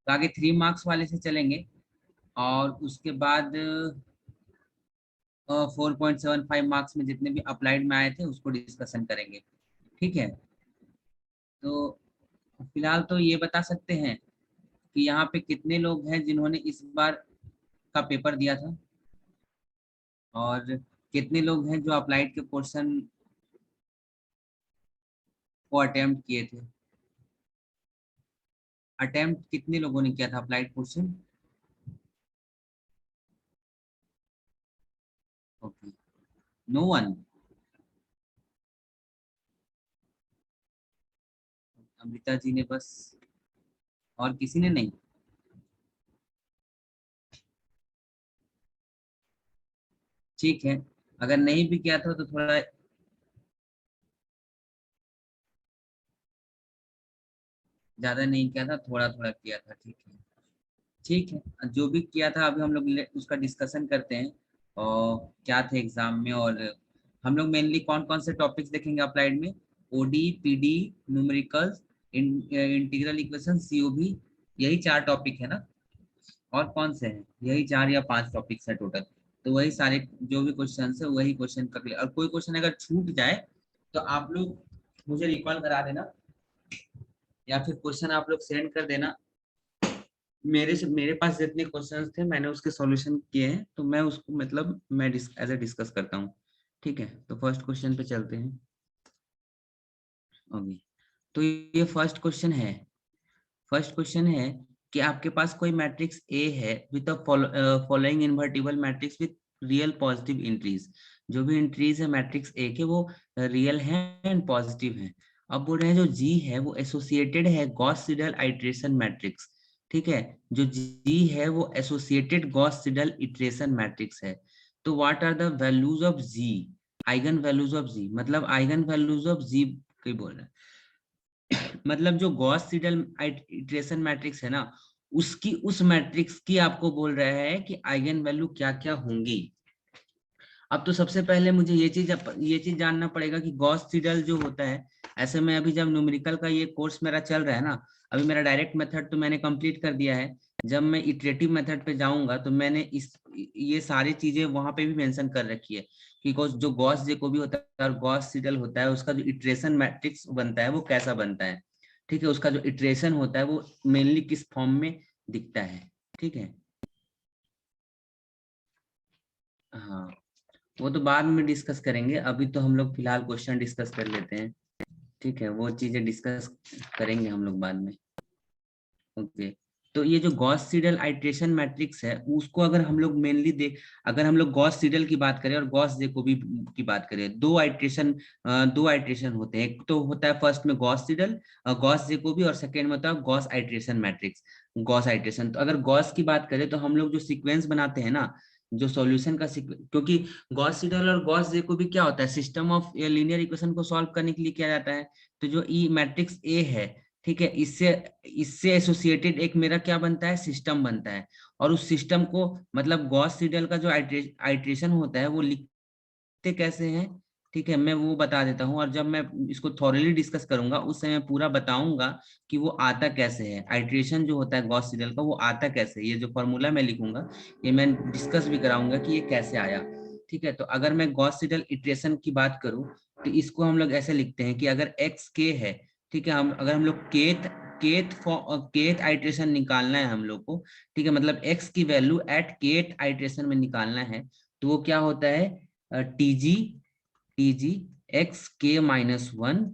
तो आगे 3 मार्क्स वाले से चलेंगे और उसके बाद 4.75 मार्क्स में जितने भी अप्लाइड में आए थे उसको डिस्कशन करेंगे। ठीक है, तो फिलहाल तो ये बता सकते हैं कि यहाँ पे कितने लोग हैं जिन्होंने इस बार का पेपर दिया था और कितने लोग हैं जो अप्लाइड के पोर्शन को अटेम्प्ट किए थे। अटेम्प्ट कितने लोगों ने किया था applied portion? Okay, no one. Amrita ji ने बस, और किसी ने नहीं? ठीक है, अगर नहीं भी किया था तो थोड़ा ज्यादा नहीं किया था, थोड़ा थोड़ा किया था। ठीक है, ठीक है, जो भी किया था अभी हम लोग उसका डिस्कशन करते हैं और क्या थे एग्जाम में। और हम लोग मेनली कौन कौन से टॉपिक्स देखेंगे अप्लाइड में? OD, PD, numericals, integral equation, COB, यही 4 टॉपिक है ना? और कौन से हैं? यही 4 या 5 टॉपिक्स है टोटल। तो वही सारे जो भी क्वेश्चन है वही क्वेश्चन का clear- और कोई क्वेश्चन अगर छूट जाए तो आप लोग मुझे रिकॉल करा देना या फिर क्वेश्चन आप लोग सेंड कर देना। मेरे पास जितने क्वेश्चंस थे मैंने उसके सॉल्यूशन किए हैं, तो मैं उसको मतलब मैं एज ए डिस्कस करता हूँ। ठीक है, तो फर्स्ट क्वेश्चन पे चलते हैं। ओके, तो ये फर्स्ट क्वेश्चन है कि आपके पास कोई मैट्रिक्स ए है with following invertible matrix with real positive entries. जो भी इंट्रीज है मैट्रिक्स ए के वो रियल है एंड पॉजिटिव है। अब बोल रहे हैं जो जी है वो एसोसिएटेड है गॉस सीडल आइट्रेशन मैट्रिक्स। ठीक है, जो जी है वो associated Gauss Seidel iteration matrix है। तो what are the values of G? Eigen values of G मतलब आइगन वैल्यूज ऑफ जी की बोल रहे हैं। मतलब जो गॉस सीडल इटरेशन मैट्रिक्स है ना, उसकी उस मैट्रिक्स की आपको बोल रहा है कि आइगन वैल्यू क्या क्या होंगी। अब तो सबसे पहले मुझे ये चीज जानना पड़ेगा कि गॉस सीडल जो होता है, ऐसे में अभी जब न्यूमेरिकल का ये कोर्स मेरा चल रहा है ना, अभी मेरा डायरेक्ट मेथड तो मैंने कंप्लीट कर दिया है। जब मैं इटरेटिव मेथड पे जाऊंगा तो मैंने इस ये सारी चीजें वहां पे भी मेंशन कर रखी है कि जो गॉस जेकोबी होता है और गॉस सीडल होता है उसका जो इटरेशन मैट्रिक्स बनता है वो कैसा बनता है। ठीक है, उसका जो इटरेशन होता है वो मेनली किस फॉर्म में दिखता है। ठीक है, हाँ, वो तो बाद में डिस्कस करेंगे, अभी तो हम लोग फिलहाल क्वेश्चन डिस्कस कर लेते हैं। ठीक है, वो चीजें डिस्कस करेंगे हम लोग बाद में। ओके, तो ये जो गॉस सीडल आइट्रेशन मैट्रिक्स है उसको अगर हम लोग मेनली देख, अगर हम लोग गॉस सीडल की बात करें और गॉस जेकोबी की बात करें, दो आइट्रेशन होते हैं। एक तो होता है फर्स्ट में गॉस सीडल गॉस जेकोबी और सेकेंड में होता है Gauss iteration matrix. Gauss iteration, तो अगर गॉस की बात करें तो हम लोग जो सीक्वेंस बनाते हैं ना, जो सॉल्यूशन का क्योंकि गॉस सीडल और गॉस जेकोबी क्या होता है, सिस्टम ऑफ लीनियर इक्वेशन को सॉल्व करने के लिए किया जाता है। तो जो ई मैट्रिक्स ए है, ठीक है, इससे इससे एसोसिएटेड एक मेरा क्या बनता है, सिस्टम बनता है। और उस सिस्टम को मतलब गॉस सीडल का जो आइट्रेशन होता है वो लिखते कैसे हैं, ठीक है, मैं वो बता देता हूँ। और जब मैं इसको थॉरली डिस्कस करूंगा उस समय पूरा बताऊंगा कि वो आता कैसे है, आइट्रेशन जो होता है गॉस सीडल का वो आता कैसे है। ये जो फॉर्मूला मैं लिखूंगा ये मैं डिस्कस भी कराऊंगा कि ये कैसे आया। ठीक है, तो अगर मैं गॉस सीडल इटरेशन की बात करूं तो इसको हम लोग ऐसे लिखते हैं कि अगर एक्स के है, ठीक है, हम लोग केथ आइट्रेशन निकालना है हम लोग को। ठीक है, मतलब एक्स की वैल्यू एट केथ आइट्रेशन में निकालना है। तो वो क्या होता है, टीजी एक्स के माइनस वन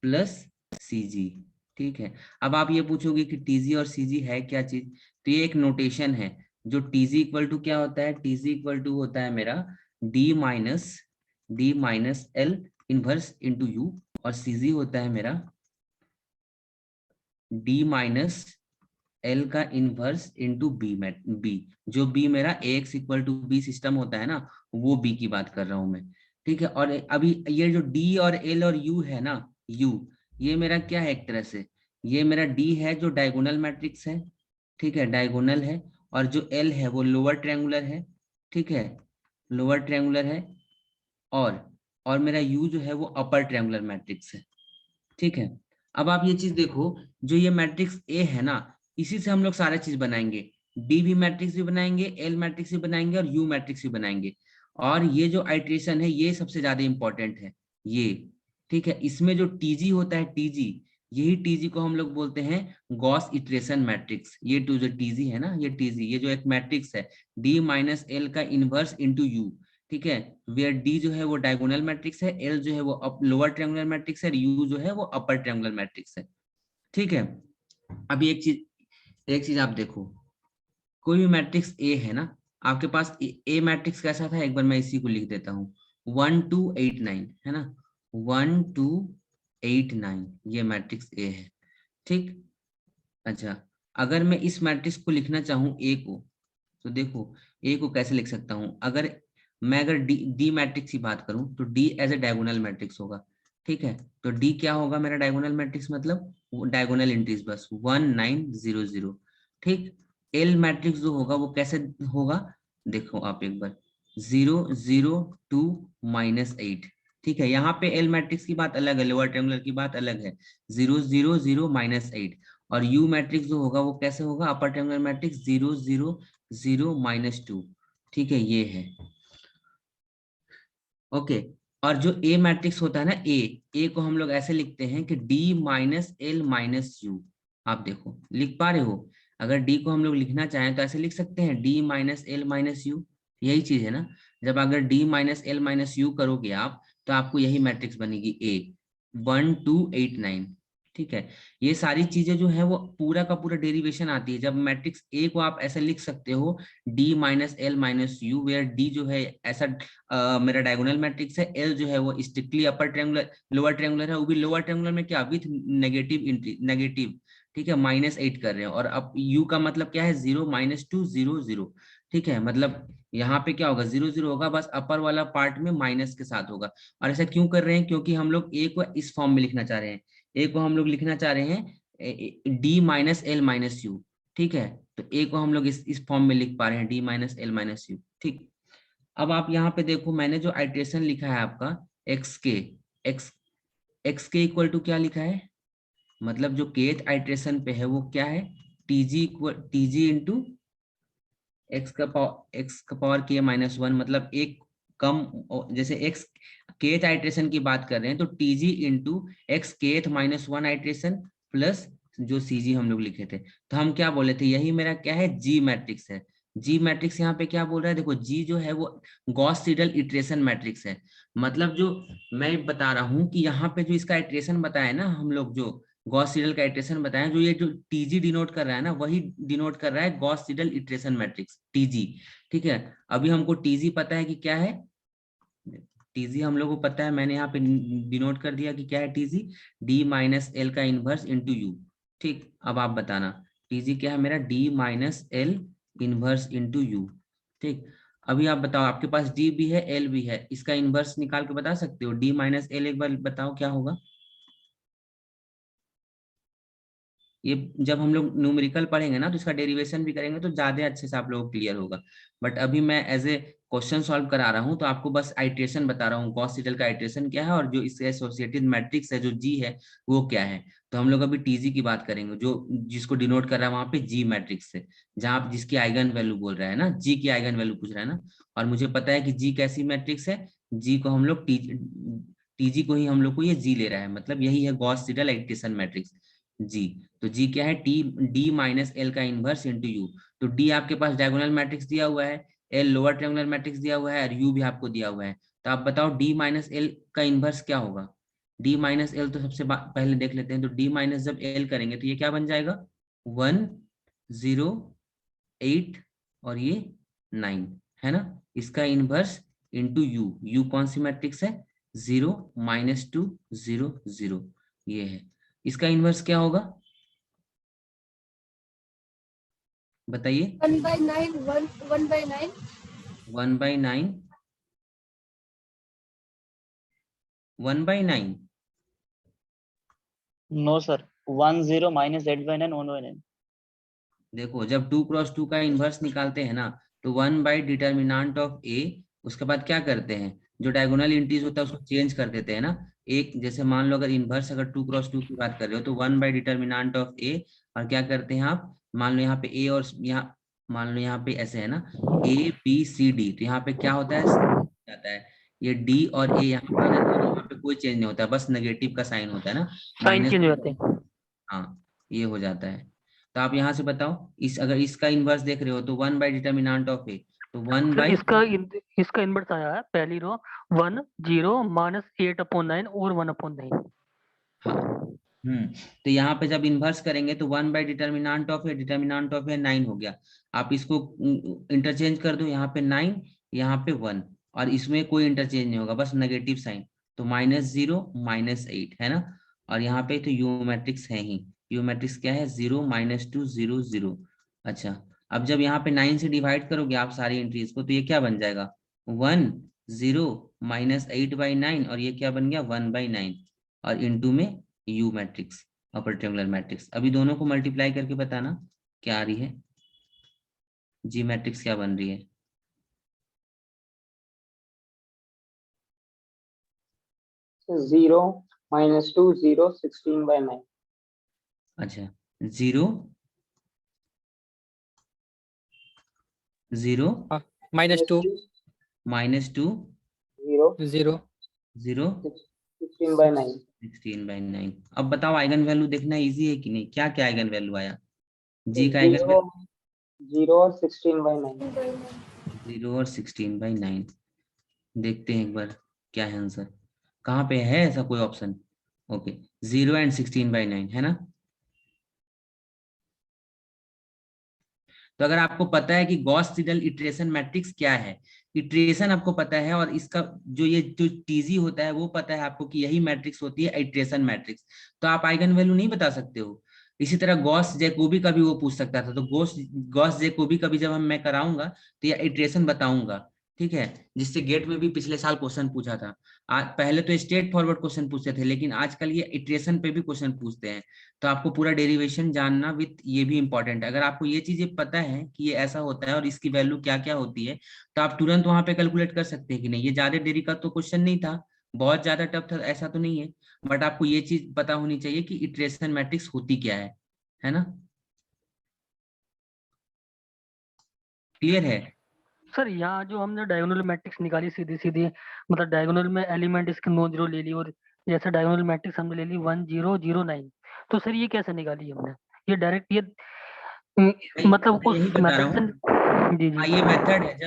प्लस सीजी। ठीक है, अब आप ये पूछोगे कि टीजी और सीजी है क्या चीज, तो ये एक नोटेशन है। जो टीजी इक्वल टू क्या होता है, टीजी इक्वल टू होता है मेरा D minus L inverse into U, और सीजी होता है मेरा डी माइनस एल का इनवर्स इंटू बी। जो बी मेरा A X equal to B system होता है ना, वो बी की बात कर रहा हूं मैं। ठीक है, और अभी ये जो डी और एल और यू है ना, यू ये मेरा क्या है, एक तरह से ये मेरा डी है जो डायगोनल मैट्रिक्स है। ठीक है, डायगोनल है। और जो एल है वो लोअर ट्रायंगुलर है। ठीक है, लोअर ट्रायंगुलर है। और और मेरा यू जो है वो अपर ट्रायंगुलर मैट्रिक्स है। ठीक है, अब आप ये चीज देखो, जो ये मैट्रिक्स ए है ना, इसी से हम लोग सारा चीज बनाएंगे, डी भी मैट्रिक्स भी बनाएंगे, एल मैट्रिक्स भी बनाएंगे और यू मैट्रिक्स भी बनाएंगे। और ये जो आइट्रेशन है ये सबसे ज्यादा इंपॉर्टेंट है ये, ठीक है। इसमें जो टीजी होता है, टीजी, यही टीजी को हम लोग बोलते हैं गॉस इटरेशन मैट्रिक्स। ये टू जो टीजी है ना, ये टीजी, ये जो एक मैट्रिक्स है डी माइनस एल का इनवर्स इंटू यू, ठीक है। वेयर डी जो है वो डायगोनल मैट्रिक्स है, एल जो है वो लोअर ट्रायंगुलर मैट्रिक्स है, यू जो है वो अपर ट्रायंगुलर मैट्रिक्स है, ठीक है। अभी एक चीज आप देखो, कोई भी मैट्रिक्स ए है ना, आपके पास ए मैट्रिक्स कैसा था, एक बार मैं इसी को लिख देता हूँ, 1 2 8 9 है ना, 1 2 8 9 ये मैट्रिक्स ए है, ठीक। अच्छा, अगर मैं इस मैट्रिक्स को लिखना चाहूँ ए को, तो देखो ए को कैसे लिख सकता हूँ, अगर डी मैट्रिक्स की बात करूं तो D as a diagonal matrix होगा, ठीक है। तो डी क्या होगा मेरा डायगोनल मैट्रिक्स, मतलब डायगोनल एंट्रीज बस 1 9 0 0, ठीक। एल मैट्रिक्स जो होगा वो कैसे होगा, देखो आप एक बार, 0 0 2 -8, ठीक है। यहाँ पे एल मैट्रिक्स की बात अलग है, लोअर ट्रायंगुलर की बात अलग है, 0 0 0 -8। और यू मैट्रिक्स जो होगा वो कैसे होगा, अपर ट्रायंगुलर मैट्रिक्स 0 0 0 -2, ठीक है, ये है, ओके। और जो ए मैट्रिक्स होता है ना, ए को हम लोग ऐसे लिखते हैं कि D minus L minus you. आप देखो लिख पा रहे हो, अगर डी को हम लोग लिखना चाहें तो ऐसे लिख सकते हैं, D minus L minus you, यही चीज है ना। जब अगर D minus L minus you करोगे आप, तो आपको यही मैट्रिक्स बनेगी ए, 1 2 8 9, ठीक है। ये सारी चीजें जो है वो पूरा का पूरा डेरिवेशन आती है, जब मैट्रिक्स ए को आप ऐसे लिख सकते हो, D minus L minus U, where D जो है ऐसा मेरा डायगोनल मैट्रिक्स है, एल जो है वो strictly upper triangular lower triangular है, वो भी लोअर ट्रायंगुलर में क्या, विथ नेगेटिव, ठीक है, -8 कर रहे हैं। और अब यू का मतलब क्या है, 0 -2 0 0, ठीक है। मतलब यहाँ पे क्या होगा, 0 0 होगा, बस अपर वाला पार्ट में माइनस के साथ होगा। और ऐसा क्यों कर रहे हैं, क्योंकि हम लोग ए को इस फॉर्म में लिखना चाह रहे हैं, ए को हम लोग लिखना चाह रहे हैं D minus L minus you, ठीक है। तो ए को हम लोग इस फॉर्म में लिख पा रहे हैं, D minus L minus you, ठीक। अब आप यहाँ पे देखो, मैंने जो आइट्रेशन लिखा है आपका एक्स के, एक्स के इक्वल टू क्या लिखा है, मतलब जो केथ आइट्रेशन पे है वो क्या है, टीजी इंटू एक्स का पावर के -1, मतलब एक कम, जैसे एक्स केथ आइट्रेशन की बात कर रहे हैं तो TG into x kth -1 iteration plus जो सीजी हम लोग लिखे थे। तो हम क्या बोले थे, यही मेरा क्या है, जी मैट्रिक्स है। जी मैट्रिक्स यहाँ पे क्या बोल रहा है, देखो जी जो है वो गॉस सीडल इटरेशन मैट्रिक्स है। मतलब जो मैं बता रहा हूँ कि यहाँ पे जो इसका इटरेशन बताया ना हम लोग, जो गॉस सीडल का इटरेशन बताया, जो ये जो टीजी डिनोट कर रहा है ना, वही डिनोट कर रहा है Gauss Seidel iteration matrix, TG, ठीक है। अभी हमको टीजी पता है कि क्या है, टीजी हम लोग को पता है, मैंने यहाँ पे डिनोट कर दिया कि क्या है टीजी, डी माइनस एल का इनवर्स इंटू यू, ठीक। अब आप बताना टीजी क्या है मेरा, D minus L inverse into you, ठीक। अभी आप बताओ, आपके पास डी भी है एल भी है, इसका इनवर्स निकाल के बता सकते हो, डी माइनस एल, एक बार बताओ क्या होगा। ये जब हम लोग न्यूमेरिकल पढ़ेंगे ना तो इसका डेरिवेशन भी करेंगे तो ज्यादा अच्छे से आप लोगों को क्लियर होगा। बट अभी मैं एज ए क्वेश्चन सॉल्व करा रहा हूँ, तो आपको बस आइट्रेशन बता रहा हूँ, गॉस सीडल का आइट्रेशन क्या है और जो इससे एसोसिएटेड मैट्रिक्स है जो जी है वो क्या है। तो हम लोग अभी टीजी की बात करेंगे, जो जिसको डिनोट कर रहा है वहां पे जी मैट्रिक्स से, जहाँ जिसकी आइगन वैल्यू बोल रहा है ना, जी की आइगन वैल्यू पूछ रहा है ना। और मुझे पता है कि जी कैसी मैट्रिक्स है, जी को हम लोग टीजी को ही हम लोग को ये जी ले रहा है, मतलब यही है गॉस सीडल आइट्रेशन मैट्रिक्स जी। तो जी क्या है, टी डी माइनस एल का इनवर्स इंटू यू। तो डी आपके पास डायगोनल मैट्रिक्स दिया हुआ है, एल लोअर ट्रायंगुलर मैट्रिक्स दिया हुआ है और यू भी आपको दिया हुआ है। तो आप बताओ डी माइनस एल का इनवर्स क्या होगा, डी माइनस एल तो सबसे पहले देख लेते हैं। तो डी माइनस जब एल करेंगे तो ये क्या बन जाएगा, 1 0 8 और ये 9, है ना। इसका इनवर्स इंटू यू, यू कौन सी मैट्रिक्स है, 0 -2 0 0, ये है। इसका इनवर्स क्या होगा बताइए, 1/9 1/9 1/9 1/9। No sir, 10 -8/9 1/9। देखो जब 2 × 2 का इनवर्स निकालते हैं ना, तो 1/डिटर्मिनेंट ऑफ ए, उसके बाद क्या करते हैं, जो डायगोनल एंट्रीज होता है उसको चेंज कर देते हैं ना। एक जैसे मान लो अगर इनवर्स अगर 2 × 2 की बात कर रहे हो तो 1/डिटर्मिनेंट ऑफ ए, और क्या करते हैं आप मान लो यहाँ पे ए और यहाँ मान लो यहाँ पे ऐसे है ना, ए बी सी डी, तो यहाँ पे क्या होता है, जाता है ये डी और ए यहाँ पे आ जाता है, यहाँ पे कोई चेंज नहीं होता, बस नेगेटिव का साइन होता है ना, साइन माइनस। चेंज हो जाते हैं। हाँ, ये हो जाता है। तो आप यहाँ से बताओ, इस अगर इसका इनवर्स देख रहे हो तो 1 बाई डिटर्मिनेंट ऑफ ए, तो 1 सर बाई, इसका इनवर्स आया है पहली रो 1 0 माइनस 8/9 और 1/9। हाँ, तो यहाँ पे जब इन्वर्स करेंगे तो 1 बाई डिटर्मिनेंट ऑफ ए 9 हो गया। आप इसको इंटरचेंज कर दो, यहाँ पे 9, यहाँ पे 1, और इसमें कोई इंटरचेंज नहीं होगा, बस नेगेटिव साइन, तो -0 -8 है ना। और यहाँ पे तो यू मैट्रिक्स है ही, यू मैट्रिक्स क्या है, 0 -2 0 0। अच्छा, अब जब यहाँ पे 9 से डिवाइड करोगे आप सारी एंट्रीज को, तो ये क्या बन जाएगा, 1 0 -8/9, और ये क्या बन गया 1/9, और इनटू में you matrix, upper triangular matrix. अभी दोनों को मल्टीप्लाई करके बताना क्या आ रही है, जी मैट्रिक्स क्या बन रही है। 0 -2 0 16/9। अच्छा, 0 0 -2 -2 0 0 0 16/9। 16/9। अब बताओ आइगन वैल्यू देखना इजी है कि नहीं, क्या क्या आइगन वैल्यू आया, जी का आइगन वैल्यू 0 और 16/9। 0 और 16/9। देखते हैं एक बार क्या है आंसर, कहाँ पे है ऐसा कोई ऑप्शन। ओके, 0 एंड 16/9 है ना। तो अगर आपको पता है कि गॉस सीडल इटरेशन मैट्रिक्स क्या है, इटरेशन आपको पता है, और इसका जो ये जो टीजी होता है वो पता है आपको कि यही मैट्रिक्स होती है इटरेशन मैट्रिक्स, तो आप आइगन वैल्यू नहीं बता सकते हो। इसी तरह गॉस जैकोबी का भी वो पूछ सकता था, तो गॉस जैकोबी का भी जब मैं कराऊंगा तो ये इटरेशन बताऊंगा, ठीक है, जिससे गेट में भी पिछले साल क्वेश्चन पूछा था। पहले तो स्ट्रेट फॉरवर्ड क्वेश्चन पूछते थे, लेकिन आजकल ये इटरेशन पे भी क्वेश्चन पूछते हैं, तो आपको पूरा डेरिवेशन जानना विथ ये भी इंपॉर्टेंट है। अगर आपको ये चीजें पता है कि ये ऐसा होता है और इसकी वैल्यू क्या क्या होती है, तो आप तुरंत वहां पे कैलकुलेट कर सकते हैं कि नहीं, ये ज्यादा देरी का तो क्वेश्चन नहीं था, बहुत ज्यादा टफ था ऐसा तो नहीं है, बट आपको ये चीज पता होनी चाहिए कि इटरेशन मैट्रिक्स होती क्या है ना। क्लियर है। सर यहाँ जो हमने डायगोनल मैट्रिक्स निकाली सीधी सीधी, मतलब डायगोनल में एलिमेंट इसके नॉन जीरो ले ली, और जैसे डायगोनल मैट्रिक्स हमने ले ली 1 0 0 9, तो सर ये कैसे निकाली हमने, ये डायरेक्ट ये मतलब मैं यही उस बता रहा मेथड हूँ। से। जी हाँ, जी ये मेथड है,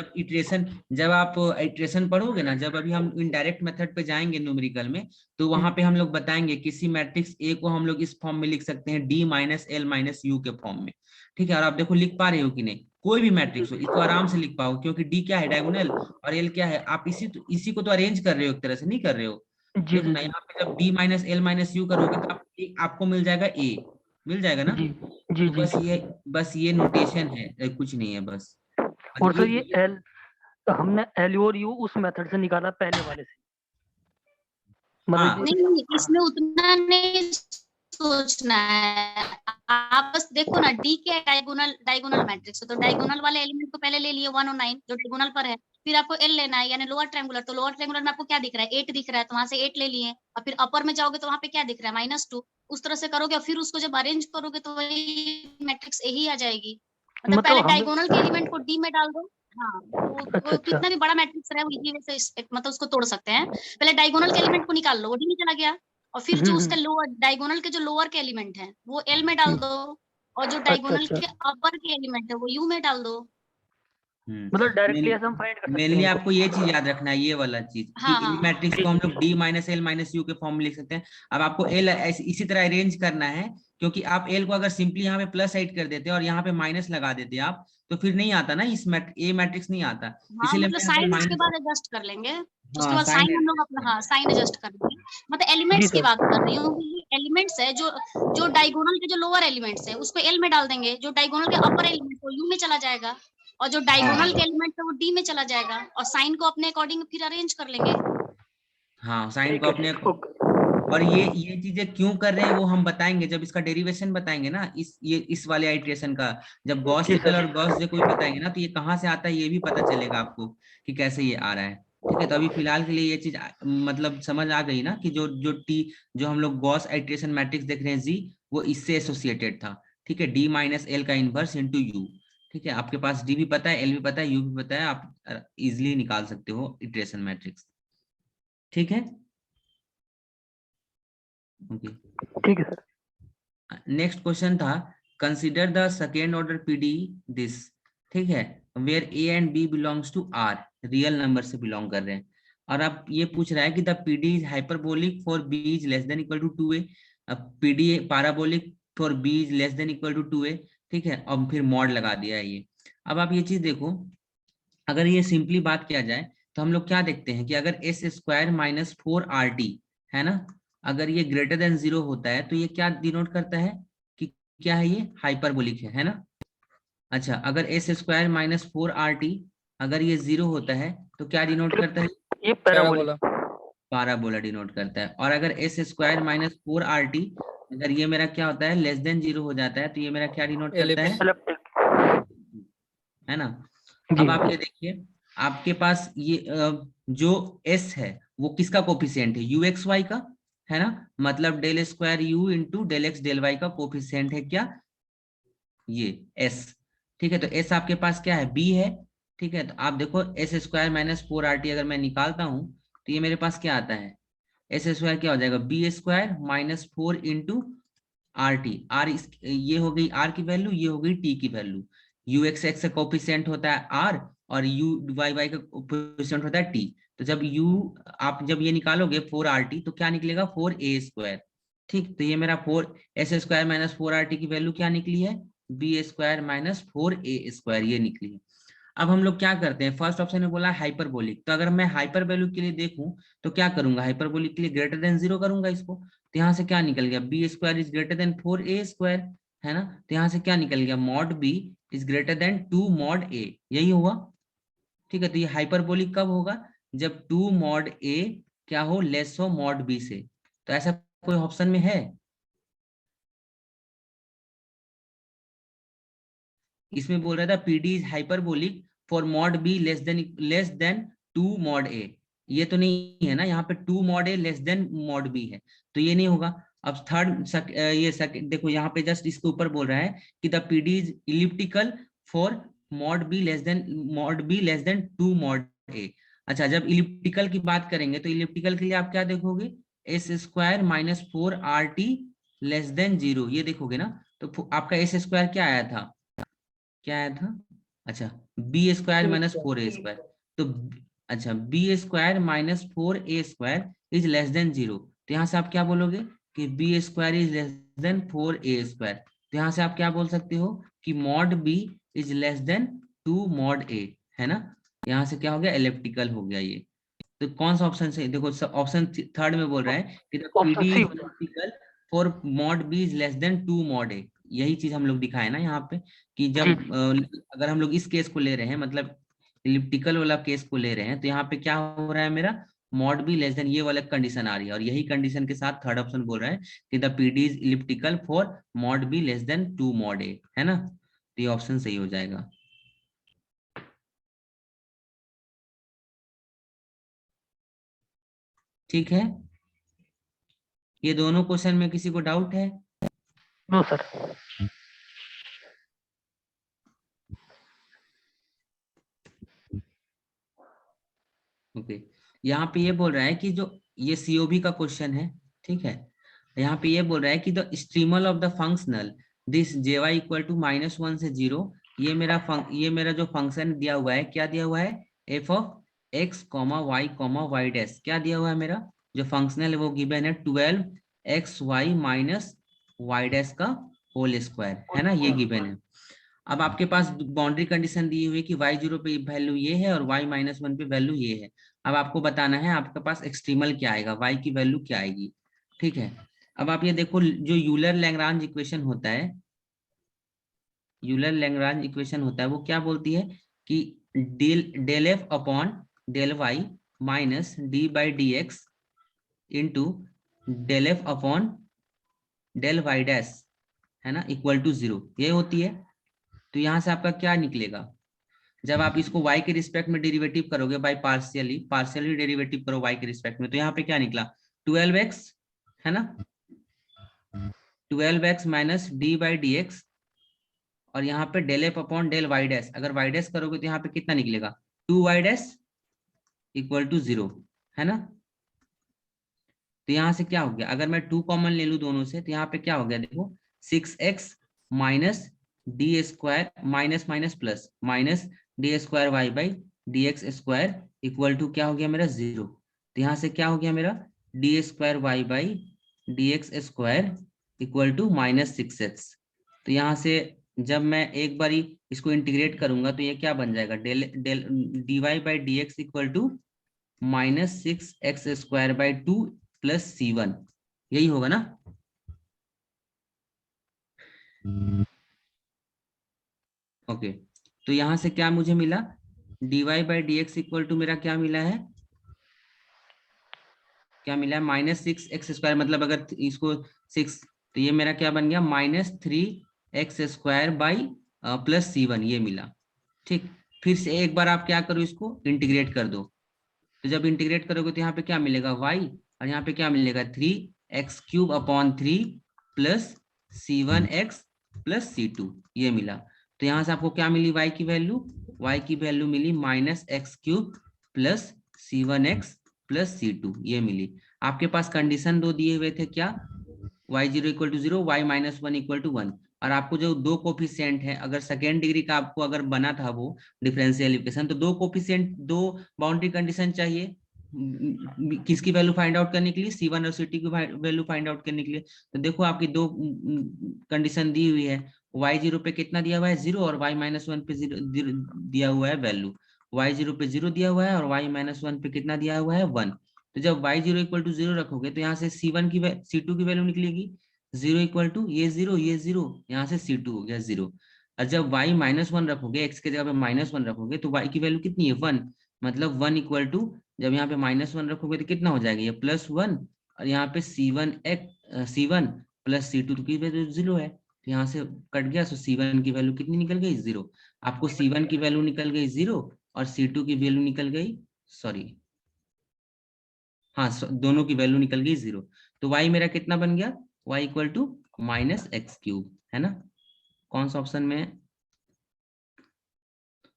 जब आप इटरेशन पढ़ोगे ना, जब अभी हम इनडायरेक्ट मेथड पे जाएंगे न्यूमेरिकल में, तो वहां पे हम लोग बताएंगे किसी मैट्रिक्स ए को हम लोग इस फॉर्म में लिख सकते हैं, D - L - U के फॉर्म में, ठीक है। और आप देखो लिख पा रहे हो कि नहीं, कोई भी मैट्रिक्स हो इसको आराम से लिख पाओ, क्योंकि डी क्या है, डायगोनल, और एल क्या है, आप इसी को तो अरेंज कर रहे हो, एक तरह से नहीं कर रहे हो। जी देखो जी ना, यहाँ पे जब D - L - U करोगे तो आपको मिल जाएगा ए, मिल जाएगा ना। जी जी तो जी। बस ये नोटेशन है, कुछ नहीं है बस। और और सर ये ये एल, हमने एल और यू उस मेथड से निकाला पहले वाले से, मतलब हाँ, नहीं, इसमें उतना नहीं सोचना है। आप बस देखो ना, डी क्या है, डायगोनल मैट्रिक्स है, तो डायगोनल वाले एलिमेंट को पहले ले लिए 1 और 9 जो डायगोनल पर है, फिर आपको एल लेना है यानी लोअर ट्रायंगुलर, तो लोअर ट्रायंगुलर में आपको क्या दिख रहा है, 8 दिख रहा है, तो वहां से 8 ले लिए, और फिर अपर में जाओगे तो वहां पे क्या दिख रहा है, -2, उस तरह से करोगे, और फिर उसको जब अरेंज करोगे तो वही मैट्रिक्स यही आ जाएगी। मतलब पहले हम डायगोनल के एलिमेंट को डी में डाल दो। हाँ, अच्छा वो अच्छा कितना भी बड़ा मैट्रिक्स रहे वो इजी वे से मतलब उसको तोड़ सकते हैं। पहले डायगोनल के एलिमेंट को निकाल लो, वो डी में चला गया, और फिर जो उसका लोअर डायगोनल के जो लोअर के एलिमेंट है वो एल में डाल दो, और जो अच्छा डायगोनल अच्छा, के अपर के एलिमेंट है वो यू में डाल दो। मतलब डायरेक्टली ऐसे हम फाइंड कर सकते मेनली हैं आपको ये चीज याद रखना है, ये वाला चीज कि हाँ इन हाँ मैट्रिक्स को हम लोग D - L - U के फॉर्म में लिख सकते हैं। अब आपको एल इसी तरह अरेंज करना है, क्योंकि आप एल को अगर सिंपली यहाँ पे प्लस साइड कर देते और यहाँ पे माइनस लगा देते आप, तो फिर नहीं आता ना, ए मैट्रिक्स नहीं आता, हाँ, इसीलिए मतलब मैं यहाँ पे साइन उसके माइनस, बाद एडजस्ट कर लेंगे, उसके हाँ बाद साइन हम लोग अपना हाँ साइन एडजस्ट कर लेंगे। मतलब जी एलिमेंट्स की सर। बात कर रही हूँ, एलिमेंट्स है जो डायगोनल के जो लोअर एलिमेंट्स है उसको एल में डाल देंगे, जो डायगोनल के अपर एलिमेंट को यू में चला जाएगा, और जो डायगोनल के एलिमेंट है वो डी में चला जाएगा, और साइन को अपने अकॉर्डिंग फिर अरेंज कर लेंगे। हाँ साइन ठीक को है अपने। ठीक, ओके। और ये चीजें क्यों कर रहे हैं वो हम बताएंगे जब इसका डेरिवेशन बताएंगे ना, इस वाले आइट्रेशन का, जब गॉस जी सीडल सर। और गॉस जैकोबी बताएंगे ना, तो ये कहाँ से आता है ये भी पता चलेगा आपको कि कैसे ये आ रहा है, ठीक है। तो अभी फिलहाल के लिए ये चीज मतलब समझ आ गई ना कि जो हम लोग गॉस आइट्रेशन मैट्रिक्स देख रहे हैं जी, वो इससे एसोसिएटेड था, ठीक है, डी माइनस एल का इनवर्स इंटू यू। ठीक है, आपके पास डी भी पता है, एल भी पता है, यू भी पता है, आप इजिली निकाल सकते हो इटरेशन मैट्रिक्स। ठीक है, ओके। ठीक है सर। नेक्स्ट क्वेश्चन था consider the second order PD this. ठीक है, where A and B belongs to R, real number से बिलोंग कर रहे हैं। और अब ये पूछ रहा है कि the PD is hyperbolic for b is less than equal to 2a। अब PD parabolic for b is less than equal to 2a। ठीक है, अब फिर मॉड लगा दिया है ये। अब आप ये चीज देखो, अगर ये सिंपली बात किया जाए तो हम लोग क्या देखते हैं कि अगर एस स्क्वायर माइनस 4RT है ना, अगर ये ग्रेटर देन 0 होता है तो ये क्या डिनोट करता है कि क्या है, ये हाइपरबोलिक है ना। अच्छा, अगर एस स्क्वायर माइनस 4RT अगर ये 0 होता है तो क्या डिनोट करता है, ये पैराबोला। पैराबोला डिनोट करता है। और अगर एस स्क्वायर माइनस 4RT अगर ये मेरा क्या होता है, लेस देन 0 हो जाता है तो ये मेरा क्या डिनोट करता है, है ना। अब आप ये देखिए, आपके पास ये जो s है वो किसका कोफिशिएंट है, UXY का, है ना। मतलब del square u into del x del y का कोफिशिएंट है क्या, ये s। ठीक है, तो s आपके पास क्या है, b है। ठीक है, तो आप देखो एस स्क्वायर माइनस 4RT अगर मैं निकालता हूं तो ये मेरे पास क्या आता है, एस स्क्वायर क्या हो जाएगा, b square minus 4 into RT। ये हो गई r की वैल्यू, ये हो गई t की वैल्यू। UXX का कोफिशिएंट होता है r और UYY का कोफिशिएंट होता है t। तो जब आप जब ये निकालोगे 4RT तो क्या निकलेगा, 4a स्क्वायर। ठीक, तो ये मेरा 4s स्क्वायर माइनस 4RT की वैल्यू क्या निकली है, b square minus 4a square, ये निकली है। अब हम लोग क्या करते हैं, फर्स्ट ऑप्शन में बोला हाइपरबोलिक, तो अगर मैं हाइपरबोलिक के लिए देखूं तो क्या करूंगा, हाइपरबोलिक के लिए ग्रेटर देन 0 करूंगा इसको। तो यहाँ से क्या निकल गया, b square is greater than 4a square, है ना। तो यहाँ से क्या निकल गया, mod b is greater than 2 mod a, यही हुआ। ठीक है, तो ये हाइपरबोलिक कब होगा, जब 2 मॉड a क्या हो, लेस हो मॉड b से। तो ऐसा कोई ऑप्शन में है, इसमें बोल रहा था PD is hyperbolic for mod be less than 2 mod a, ये तो नहीं है ना, यहाँ पे 2 mod a less than mod b है, तो ये नहीं होगा। अब देखो यहाँ पे जस्ट इसके ऊपर बोल रहा है कि the PD is elliptical for mod b less than 2 mod a। अच्छा, जब इलिप्टिकल की बात करेंगे तो इलिप्टिकल के लिए आप क्या देखोगे, S square minus 4RT less than 0, ये देखोगे ना। तो आपका एस स्क्वायर क्या आया था, क्या आया था, अच्छा b square minus 4a square. तो अच्छा, b square minus 4a square is less than 0। तो यहाँ से आप क्या बोलोगे कि b square is less than 4a square. तो यहाँ से आप क्या बोल सकते हो कि mod b is less than 2 mod a, है ना। यहाँ से क्या हो गया, एलिप्टिकल हो गया ये। तो कौन सा ऑप्शन से, देखो ऑप्शन थर्ड में बोल रहा है कि the PD is elliptical for mod b is less than 2 mod a। यही चीज हम लोग दिखाए ना यहाँ पे कि जब अगर हम लोग इस केस को ले रहे हैं, मतलब इलिप्टिकल वाला केस को ले रहे हैं, तो यहाँ पे क्या हो रहा है, मेरा मॉड बी लेस देन, ये वाला कंडीशन आ रही है। और यही कंडीशन के साथ थर्ड ऑप्शन बोल रहा है कि the PD is elliptical for mod be less than 2 mod a, है ना। तो ये ऑप्शन सही हो जाएगा। ठीक है, ये दोनों क्वेश्चन में किसी को डाउट है, नो सर। ओके। यहाँ पे ये बोल रहा है कि जो ये सीओबी का क्वेश्चन है, ठीक है, यहाँ पे ये बोल रहा है कि the extremal of the functional this jy equal to -1 से 0, ये मेरा जो फंक्शन दिया हुआ है, क्या दिया हुआ है, f of x, y dash, क्या दिया हुआ है, मेरा जो फंक्शनल है वो गिवन है 12xy माइनस y डैश का होल स्क्वायर, है ना, ये गिवन है। अब आपके पास बाउंड्री कंडीशन दी हुई है कि y0 पे वैल्यू ये है और y-1 पे वैल्यू ये है। अब आपको बताना है आपके पास एक्सट्रीमल क्या आएगा, y की वैल्यू क्या आएगी। ठीक है, अब आप ये देखो, जो यूलर लैग्रांज इक्वेशन होता है, यूलर लैग्रांज इक्वेशन होता है, वो क्या बोलती है कि del f upon del y minus d by d x into del f upon del y dash, है ना, इक्वल टू 0, ये होती है। तो यहाँ से आपका क्या निकलेगा, जब आप इसको y के रिस्पेक्ट में डेरिवेटिव करोगे बाय पार्शियली डेरिवेटिव करो y के रिस्पेक्ट में, तो यहाँ पे क्या निकला 12x, है ना, 12x minus d by d x और यहाँ पे del f upon del y dash, अगर वाई डैश करोगे तो यहाँ पे कितना निकलेगा 2y डैश इक्वल टू 0, है ना। तो यहाँ से क्या हो गया, अगर मैं 2 कॉमन ले लूं दोनों से, तो यहाँ पे क्या हो गया देखो 6x minus d square minus minus plus minus d square y by d x square equal to क्या हो गया मेरा 0। तो यहाँ से क्या हो गया मेरा d square y by d x square equal to minus 6x। तो यहाँ से जब मैं एक बारी इसको इंटीग्रेट करूंगा तो ये क्या बन जाएगा del del d y by d x equal to minus 6x square by 2 plus C1, यही होगा ना। ओके तो यहां से क्या मुझे मिला dy by d x equal to मेरा क्या मिला है, क्या मिला है माइनस 6x स्क्वायर, मतलब अगर इसको 6 तो ये मेरा क्या बन गया minus 3x square by plus C1, ये मिला। ठीक, फिर से एक बार आप क्या करो इसको इंटीग्रेट कर दो, तो जब इंटीग्रेट करोगे तो यहाँ पे क्या मिलेगा y और यहाँ पे क्या मिलेगा 3x cube upon 3 plus C1x plus C2, ये मिला। तो यहाँ से आपको क्या मिली y की वैल्यू मिली minus x cube plus C1x plus C2, ये मिली। आपके पास कंडीशन दो दिए हुए थे क्या y0 equal to 0 y minus 1 equal to 1, और आपको जो दो कोफिशिएंट है, अगर सेकेंड डिग्री का आपको अगर बना था वो डिफरेंशियल इक्वेशन, तो दो कोफिशिएंट दो बाउंड्री कंडीशन चाहिए किसकी वैल्यू फाइंड आउट करने के लिए, C1 और C2 की वैल्यू फाइंड आउट करने के लिए। तो देखो आपकी दो कंडीशन दी हुई है, y0 पे कितना दिया हुआ है 0 और y माइनस 1 पे 0 दिया हुआ है वैल्यू, y0 पे 0 दिया हुआ है और y माइनस 1 पे कितना दिया हुआ है 1। तो जब y0 इक्वल टू 0 रखोगे तो यहाँ से C1 की C2 की वैल्यू निकलेगी 0 इक्वल टू ये 0 यहाँ से C2 हो गया 0। और जब y माइनस 1 रखोगे, x के जगह पे माइनस 1 रखोगे तो y की वैल्यू कितनी है 1, मतलब 1 इक्वल टू जब यहाँ पे माइनस 1 रखोगे तो कितना हो जाएगा ये प्लस 1, और यहाँ पे C1 प्लस C2 की वैल्यू 0 है, तो यहाँ से कट गया। सो C1 की वैल्यू कितनी निकल गई 0, आपको C1 की वैल्यू निकल गई 0 और C2 की वैल्यू निकल गई, सॉरी हाँ दोनों की वैल्यू निकल गई 0। तो y मेरा कितना बन गया y equal to minus x cube, है ना। कौन सा ऑप्शन में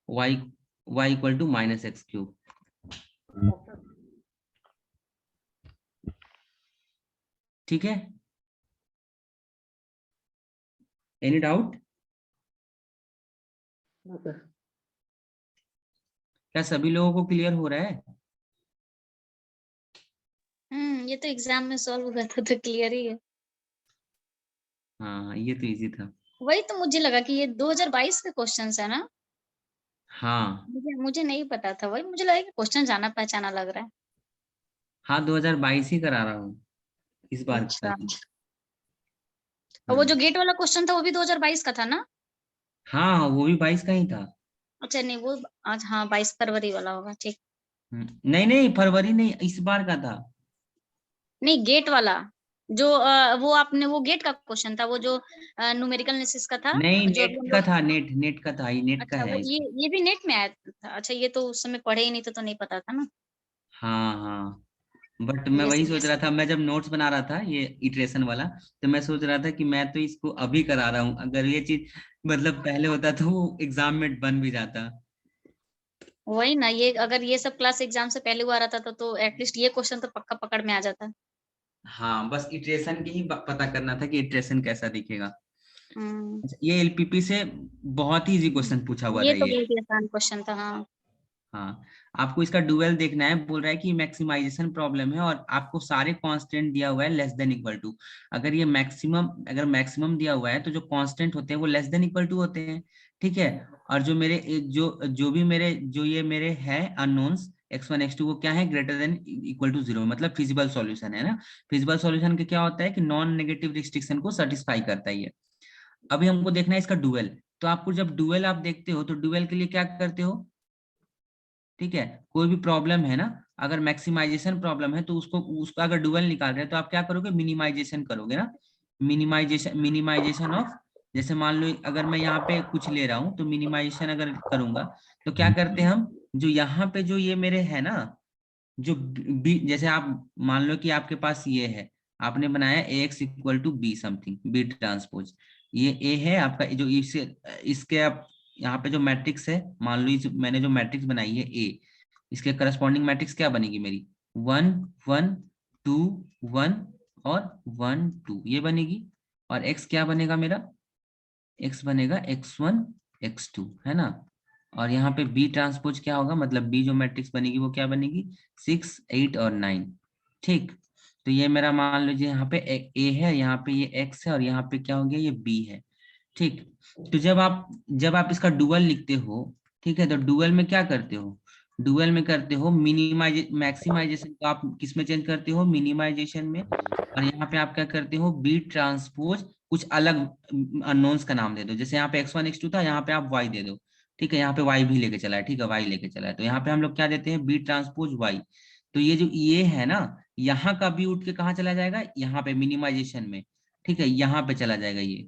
y equal to minus x cube. ठीक है, एनी डाउट, क्या सभी लोगों को क्लियर हो रहा है। ये तो एग्जाम में सॉल्व हुआ था तो क्लियर ही है। हाँ ये तो इजी था। वही तो मुझे लगा कि ये 2022 के क्वेश्चंस है ना। हाँ मुझे नहीं पता था, वही मुझे लगा कि क्वेश्चन जाना पहचाना लग रहा है। हाँ 2022 ही करा रहा हूँ इस बार अच्छा। का। और वो जो गेट वाला क्वेश्चन था वो भी 2022 का था ना। हाँ वो भी 22 का ही था। अच्छा नहीं वो आज हाँ 22 फरवरी वाला होगा, ठीक। नहीं फरवरी नहीं, इस बार का था। नहीं गेट वाला जो वो आपने वो गेट का क्वेश्चन था, वो जो न्यूमेरिकल एनालिसिस का था। नहीं जो नेट का था, नेट का था, ये नेट का अच्छा है। वो ये भी नेट में आया था। अच्छा ये तो उस समय पढ़े ही नहीं तो नहीं पता था ना। हाँ बट मैं ये वही सोच सीरियस रहा था, मैं जब नोट्स बना रहा था ये इटरेशन वाला, तो मैं सोच रहा था कि मैं तो इसको अभी करा रहा हूँ, अगर ये चीज मतलब पहले होता तो वो एग्जाम में बन भी जाता। वही ना, ये अगर ये सब क्लास एग्जाम से पहले हुआ रहता तो एटलीस्ट ये क्वेश्चन तो पक्का पकड़ में आ जाता। हाँ बस इटरेशन की ही पता करना था कि इटरेशन कैसा दिखेगा। हम्म, ये एलपीपी से बहुत ही इजी क्वेश्चन पूछा हुआ ये था तो ये। बहुत ही आसान क्वेश्चन था। हाँ हाँ आपको इसका डुअल देखना है, बोल रहा है कि मैक्सिमाइजेशन प्रॉब्लम है और आपको सारे कांस्टेंट दिया हुआ है लेस देन इक्वल टू। अगर ये मैक्सिमम दिया हुआ है तो जो कांस्टेंट होते हैं वो लेस देन इक्वल टू होते हैं, ठीक है। और जो मेरे ये मेरे है अननोन्स x1 x2 वो क्या है ग्रेटर देन इक्वल टू 0, मतलब फिजिबल सॉल्यूशन है ना। फिजिबल सॉल्यूशन के क्या होता है कि नॉन नेगेटिव रिस्ट्रिक्शन को सेटिस्फाई करता है ये। अभी हमको देखना है इसका डुअल। तो आपको जब डुअल आप देखते हो तो डुअल के लिए क्या करते हो, ठीक है, कोई भी प्रॉब्लम है ना, अगर मैक्सिमाइजेशन प्रॉब्लम है तो उसका अगर डुअल निकाल रहे हैं तो आप क्या करोगे मिनिमाइजेशन करोगे ना। मिनिमाइजेशन ऑफ, जैसे मान लो अगर मैं यहाँ पे कुछ ले रहा हूँ तो मिनिमाइजेशन अगर करूंगा तो क्या करते हैं हम, जो यहाँ पे जो ये मेरे है ना, जो बी, जैसे आप मान लो कि आपके पास ये है, आपने बनाया ax equal to b something, b transpose, ये ए है आपका, जो इसके आप यहाँ पे जो मैट्रिक्स है, मान लो मैंने जो मैट्रिक्स बनाई है ए, इसके करस्पॉन्डिंग मैट्रिक्स क्या बनेगी मेरी, 1 1 2 1 और 1 2, ये बनेगी। और एक्स क्या बनेगा मेरा, एक्स बनेगा x1 x2, है ना। और यहाँ पे बी ट्रांसपोज क्या होगा, मतलब बी जो मैट्रिक्स बनेगी वो क्या बनेगी, 6 8 और 9। ठीक, तो ये मेरा मान लीजिए यहाँ पे ए है, यहाँ पे ये एक्स है, और यहाँ पे क्या हो गया, ये बी है। ठीक, तो जब आप इसका डुअल लिखते हो, ठीक है, तो डुअल में क्या करते हो, डुअल में करते हो मैक्सिमाइजेशन को आप किस में चेंज करते हो, मिनिमाइजेशन में। और यहाँ पे आप क्या करते हो, बी ट्रांसपोज कुछ अलग अननोन्स का नाम दे दो, जैसे यहाँ पे x1 x2 था, यहाँ पे आप y दे दो। ठीक है, यहाँ पे y भी लेके चला है, ठीक है, y लेके चला है, तो यहाँ पे हम लोग क्या देते हैं, बी ट्रांसपोज y। तो ये जो ये है ना, यहाँ का बी उठ के कहाँ चला जाएगा, यहाँ पे मिनिमाइजेशन में। ठीक है, यहाँ पे चला जाएगा ये।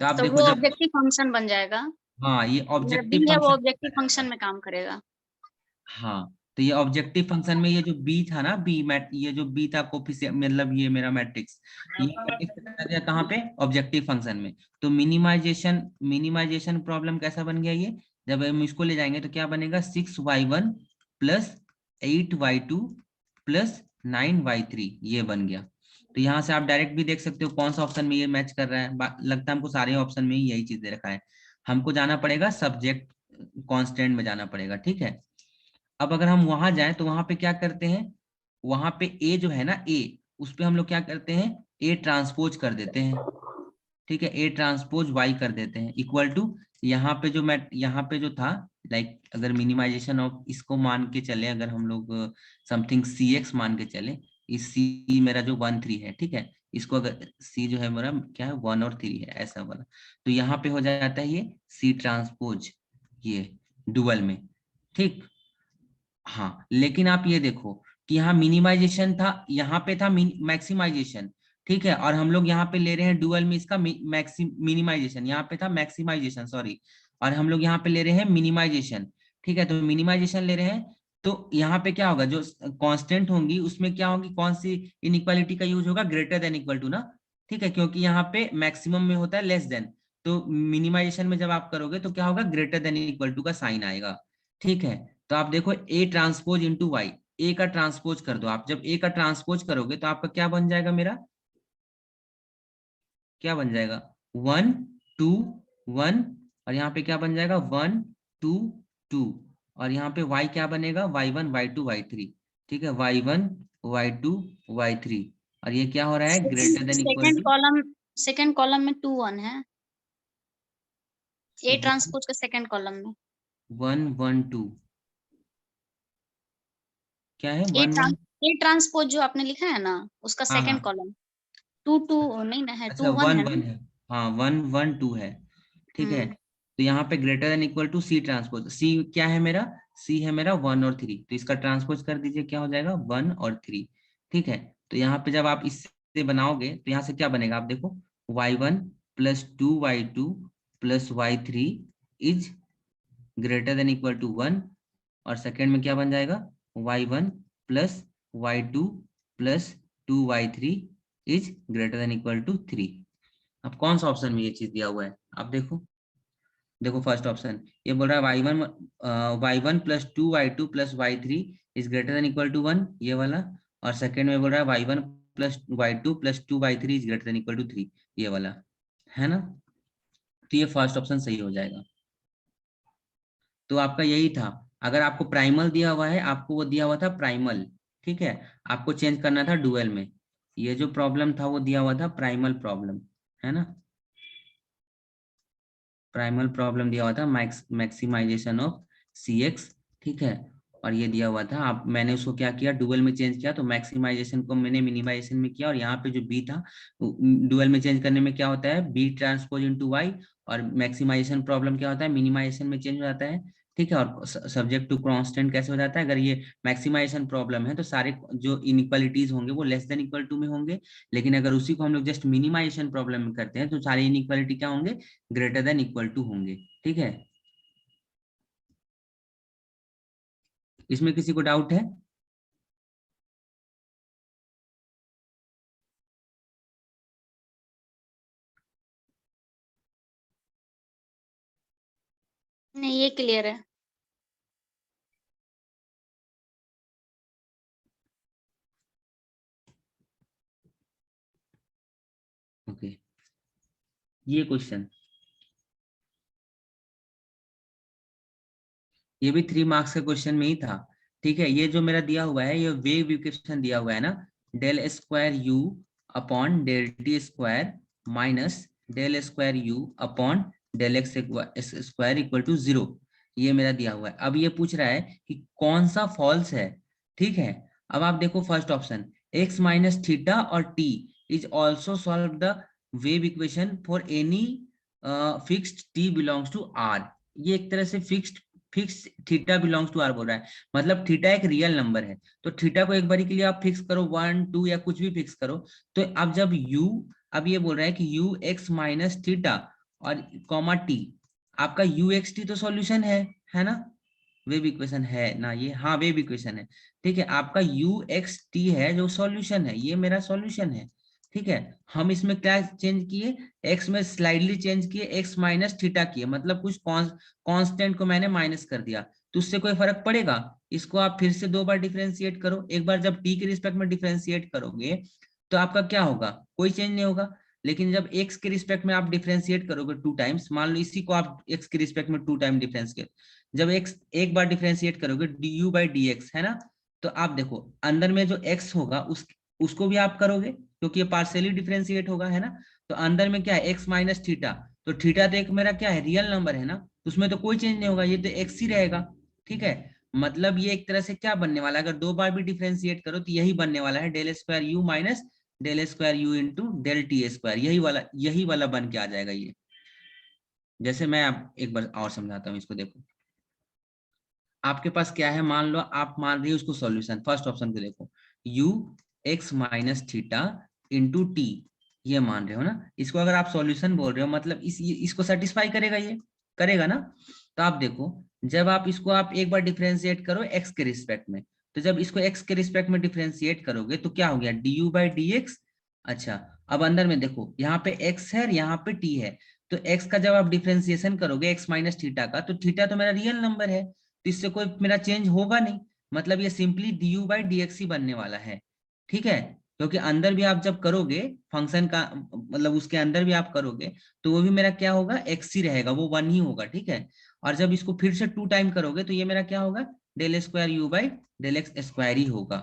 तो आप तो देखो वो जब, ऑब्जेक्टिव फंक्शन बन जाएगा, हाँ ये मेरा ऑब्जेक्टिव बी है वो फंक्शन, ऑब्जेक्टिव फंक्शन में काम करेगा। हाँ, तो ये ऑब्जेक्टिव फंक्शन में ये जो बी था ना, ये जो बी था कोफिशिएंट, मतलब ये मेरा मैट्रिक्स, ये मैट्रिक्स चला गया कहाँ पे, ऑब्जेक्टिव फंक्शन में। तो मिनिमाइजेशन प्रॉब्लम कैसा बन गया ये, जब हम इसको ले जाएंगे तो क्या बनेगा, 6y1 plus 8y2 plus 9y3, ये बन गया। तो यहाँ से आप डायरेक्ट भी देख सकते हो कौन सा ऑप्शन में ये मैच कर रहा है, लगता है हमको सारे ऑप्शन में ही यही चीज दे रखा है। हमको जाना पड़ेगा सब्जेक्ट कांस्टेंट में जाना पड़ेगा, ठीक है। अब अगर हम वहां जाएं तो वहां पे क्या करते हैं, वहां पे ए जो है ना, ए उस पे हम लोग क्या करते हैं, ए ट्रांसपोज कर देते हैं। ठीक है, ए ट्रांसपोज वाई कर देते हैं, इक्वल टू यहाँ पे जो मैं यहाँ पे जो था, लाइक अगर मिनिमाइजेशन ऑफ इसको मान के चले, अगर हम लोग समथिंग सी एक्स मान के चले, इस सी मेरा जो 1 3 है, ठीक है, इसको अगर सी जो है मेरा क्या है, 1 और 3 है ऐसा वाला, तो यहाँ पे हो जाता है ये सी ट्रांसपोज, ये डुअल में। ठीक, हाँ, लेकिन आप ये देखो कि यहाँ मिनिमाइजेशन था, यहाँ पे था मैक्सिमाइजेशन। ठीक है, और हम लोग यहाँ पे ले रहे हैं डुअल में इसका मिनिमाइजेशन, यहाँ पे था मैक्सिमाइजेशन, सॉरी, और हम लोग यहाँ पे ले रहे हैं मिनिमाइजेशन। ठीक है, तो मिनिमाइजेशन ले रहे हैं, तो यहाँ पे क्या होगा, जो कांस्टेंट होंगी उसमें क्या होगी, कौन सी इनइक्वालिटी का यूज होगा, ग्रेटर देन इक्वल टू ना। ठीक है, क्योंकि यहाँ पे मैक्सिमम में होता है लेस देन, तो मिनिमाइजेशन में जब आप करोगे तो क्या होगा, ग्रेटर देन इक्वल टू का साइन आएगा। ठीक है, तो आप देखो ए ट्रांसपोज इंटू वाई, ए का ट्रांसपोज कर दो आप, जब ए का ट्रांसपोज करोगे तो आपका क्या बन जाएगा, मेरा क्या बन जाएगा, 1 2 1, और यहाँ पे क्या बन जाएगा, 1 2 2, और यहाँ पे y क्या बनेगा, y1 y2 y3। ठीक है, y1 y2 y3, और ये क्या हो रहा है, greater than equal to second column में 2 1 है, ए ट्रांसपोज का सेकंड कॉलम में 1 1 2, क्या है, 1 1, ए ट्रांसपोज जो आपने लिखा है ना, उसका हाँ सेकंड हाँ, कॉलम 2 2 नहीं ना है, अच्छा 2 1 1 है 1 ना। है, हाँ 1 1 2 है। ठीक है, तो यहाँ पे greater than equal to C transpose, C क्या है मेरा, सी है मेरा 1 और 3, तो इसका ट्रांसपोज कर दीजिए, क्या हो जाएगा, 1 और 3। ठीक है, तो यहाँ पे जब आप इससे बनाओगे तो यहाँ से क्या बनेगा, आप देखो, y1 plus 2y2 plus y3 is greater than equal to 1, और सेकेंड में क्या बन जाएगा, y1 plus y2 plus 2y3 is greater than equal to 3। अब कौन सा ऑप्शन में ये चीज दिया हुआ है, आप देखो, देखो फर्स्ट ऑप्शन ये बोल रहा है y1 plus 2y2 plus y3 is greater than equal to 1, ये वाला, और सेकेंड में बोल रहा है y1 plus y2 plus 2y3 is greater than equal to 3, ये वाला, है ना। तो ये फर्स्ट ऑप्शन सही हो जाएगा। तो आपका यही था, अगर आपको प्राइमल दिया हुआ है, आपको वो दिया हुआ था प्राइमल, ठीक है, आपको चेंज करना था डुअल में, ये जो प्रॉब्लम था वो दिया हुआ था प्राइमल प्रॉब्लम, है ना, प्राइमल प्रॉब्लम दिया हुआ था मैक्सिमाइजेशन ऑफ सी एक्स। ठीक है, और ये दिया हुआ था, आप मैंने उसको क्या किया, डुअल में चेंज किया, तो मैक्सिमाइजेशन को मैंने मिनिमाइजेशन में किया, और यहाँ पे जो बी था डुअल में चेंज करने में क्या होता है, बी ट्रांसपोज इनटू वाई, और मैक्सिमाइजेशन प्रॉब्लम क्या होता है, मिनिमाइजेशन में चेंज हो जाता है। ठीक है, और सब्जेक्ट टू कांस्टेंट कैसे हो जाता है, अगर ये मैक्सिमाइजेशन प्रॉब्लम है तो सारे जो इनइक्वालिटीज होंगे वो लेस देन इक्वल टू में होंगे, लेकिन अगर उसी को हम लोग जस्ट मिनिमाइजेशन प्रॉब्लम में करते हैं तो सारे इनइक्वालिटी क्या होंगे, ग्रेटर देन इक्वल टू होंगे। ठीक है, इसमें किसी को डाउट है, नहीं ये क्लियर है। ओके, ये क्वेश्चन, ये भी 3 मार्क्स का क्वेश्चन में ही था। ठीक है, ये जो मेरा दिया हुआ है ये वेव इक्वेशन दिया हुआ है ना, del square u upon del T square minus del square u upon del x square equal to 0, ये मेरा दिया हुआ है। अब ये पूछ रहा है कि कौन सा फॉल्स है। ठीक है, अब आप देखो first option, x minus theta और t is also solve the wave equation for any fixed t belongs to r। ये एक तरह से fix theta belongs to R बोल रहा है, मतलब थीटा एक रियल नंबर है। तो थीटा को एक बारी के लिए आप फिक्स करो 1 2 या कुछ भी फिक्स करो। तो अब जब u, अब ये बोल रहा है कि u x माइनस थीटा और कॉमा t, आपका u x t तो सॉल्यूशन है ना, वेव इक्वेशन है ना ये, हाँ वेव इक्वेशन है। ठीक है, आपका u x t है जो सॉल्यूशन है, ये मेरा सॉल्यूशन है। ठीक है, हम इसमें क्या चेंज किए, x में स्लाइडली चेंज किए, x माइनस थीटा किए, मतलब कुछ कांस्टेंट को मैंने माइनस कर दिया। तो उससे कोई फर्क पड़ेगा? इसको आप फिर से 2 बार डिफरेंशिएट करो। एक बार जब t के रिस्पेक्ट में डिफरेंशिएट करोगे तो आपका क्या होगा, कोई चेंज नहीं होगा। लेकिन जब x के रिस्पेक्ट में आप डिफरेंशिएट करोगे 2 टाइम्स, मान लो इसी को आप x के रिस्पेक्ट में 2 टाइम डिफरेंशिएट, जब x एक बार डिफरेंशिएट करोगे du बाई dx है ना, तो आप देखो अंदर में जो x होगा उसको भी आप करोगे क्योंकि ये पार्शियली डिफरेंशिएट होगा, है ना। तो अंदर में क्या है, x माइनस थीटा, तो थीटा तो एक मेरा क्या है, रियल नंबर है ना, तो उसमें तो कोई चेंज नहीं होगा, ये तो x ही रहेगा। ठीक है, मतलब ये एक तरह से क्या बनने वाला है, अगर 2 बार भी डिफरेंशिएट करो तो यही बनने वाला है, del square u minus del square u into del T square, यही वाला बन के आ जाएगा ये। जैसे मैं आप एक बार और समझाता हूँ इसको, देखो आपके पास क्या है, मान लो आप मान रही हो उसको सॉल्यूशन, फर्स्ट ऑप्शन को देखो, u x minus theta into T, ये मान रहे हो ना, इसको अगर आप सॉल्यूशन बोल रहे हो मतलब इसको सेटिस्फाई करेगा, ये करेगा ना। तो आप देखो जब आप इसको आप एक बार डिफरेंशिएट करो x के रिस्पेक्ट में, तो जब इसको x के रिस्पेक्ट में डिफरेंशिएट करोगे तो क्या हो गया, du बाई dx। अच्छा, अब अंदर में देखो यहाँ पे x है यहाँ पे t है, तो x का जब आप डिफरेंशिएशन करोगे x माइनस थीटा का, तो थीटा तो मेरा रियल नंबर है, तो इससे कोई मेरा चेंज होगा नहीं, मतलब ये सिंपली du बाई dx ही बनने वाला है। ठीक है, क्योंकि अंदर भी आप जब करोगे फंक्शन का, मतलब उसके अंदर भी आप करोगे तो वो भी मेरा क्या होगा, x ही रहेगा, वो 1 ही होगा। ठीक है, और जब इसको फिर से 2 टाइम करोगे तो ये मेरा क्या होगा, del square you by del x square ही होगा।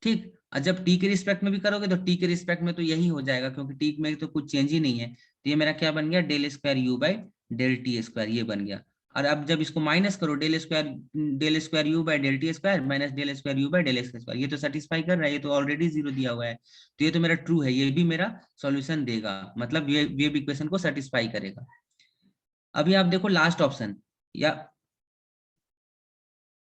ठीक, और जब t के रिस्पेक्ट में भी करोगे तो t के रिस्पेक्ट में तो यही हो जाएगा, क्योंकि t में तो कुछ चेंज ही नहीं है, तो ये मेरा क्या बन गया, del square you by del T square, ये बन गया। और अब जब इसको माइनस करो, del square you by del T square minus del square you by del x square, ये तो सेटिस्फाई कर रहा है, ये तो ऑलरेडी 0 दिया हुआ है, तो ये तो मेरा ट्रू है, ये भी मेरा सॉल्यूशन देगा, मतलब ये वेव इक्वेशन को सेटिस्फाई करेगा। अभी आप देखो लास्ट ऑप्शन, या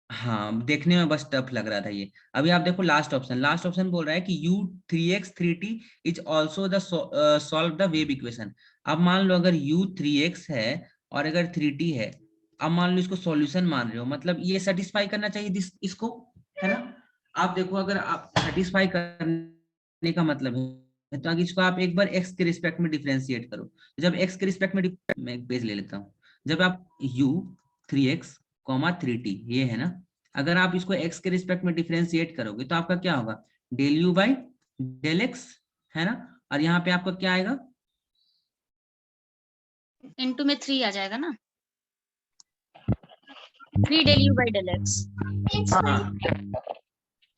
हाँ देखने में बस टफ लग रहा था ये। अभी आप देखो लास्ट ऑप्शन बोल रहा है कि u 3x 3t is also the solve the wave equation. अब मान लो अगर u 3x है और अगर 3t है, अब मान लो इसको सॉल्यूशन मान रहे हो, मतलब ये सेटिस्फाई करना चाहिए इसको, है ना। आप देखो अगर आप सेटिस्फाई करने का मतलब है तो इसको आप एक बार x के रिस्पेक्ट में डिफरेंशिएट करो, जब x के रिस्पेक्ट में मैं एक पेज ले लेता हूँ, जब आप u 3x 3t ये है ना, अगर आप इसको x के रिस्पेक्ट में डिफरेंशिएट करोगे तो आपका क्या होगा, del u by del x, है ना, और यहाँ पे आपका क्या आएगा, इनटू में 3 आ जाएगा ना, 3 del u by del x. हाँ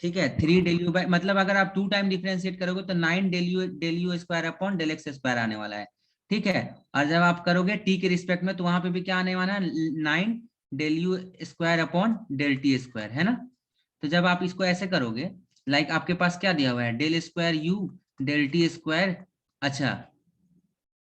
ठीक है, 3 डेल यू बाई, मतलब अगर आप 2 टाइम डिफरेंशिएट करोगे तो 9 del u square upon del x square आने वाला है। ठीक है, और जब आप करोगे t के रिस्पेक्ट में तो वहां पे भी क्या आने वाला है, 9 del u square upon del T square, है ना। तो जब आप इसको ऐसे करोगे, लाइक आपके पास क्या दिया हुआ है, del square U del T square, अच्छा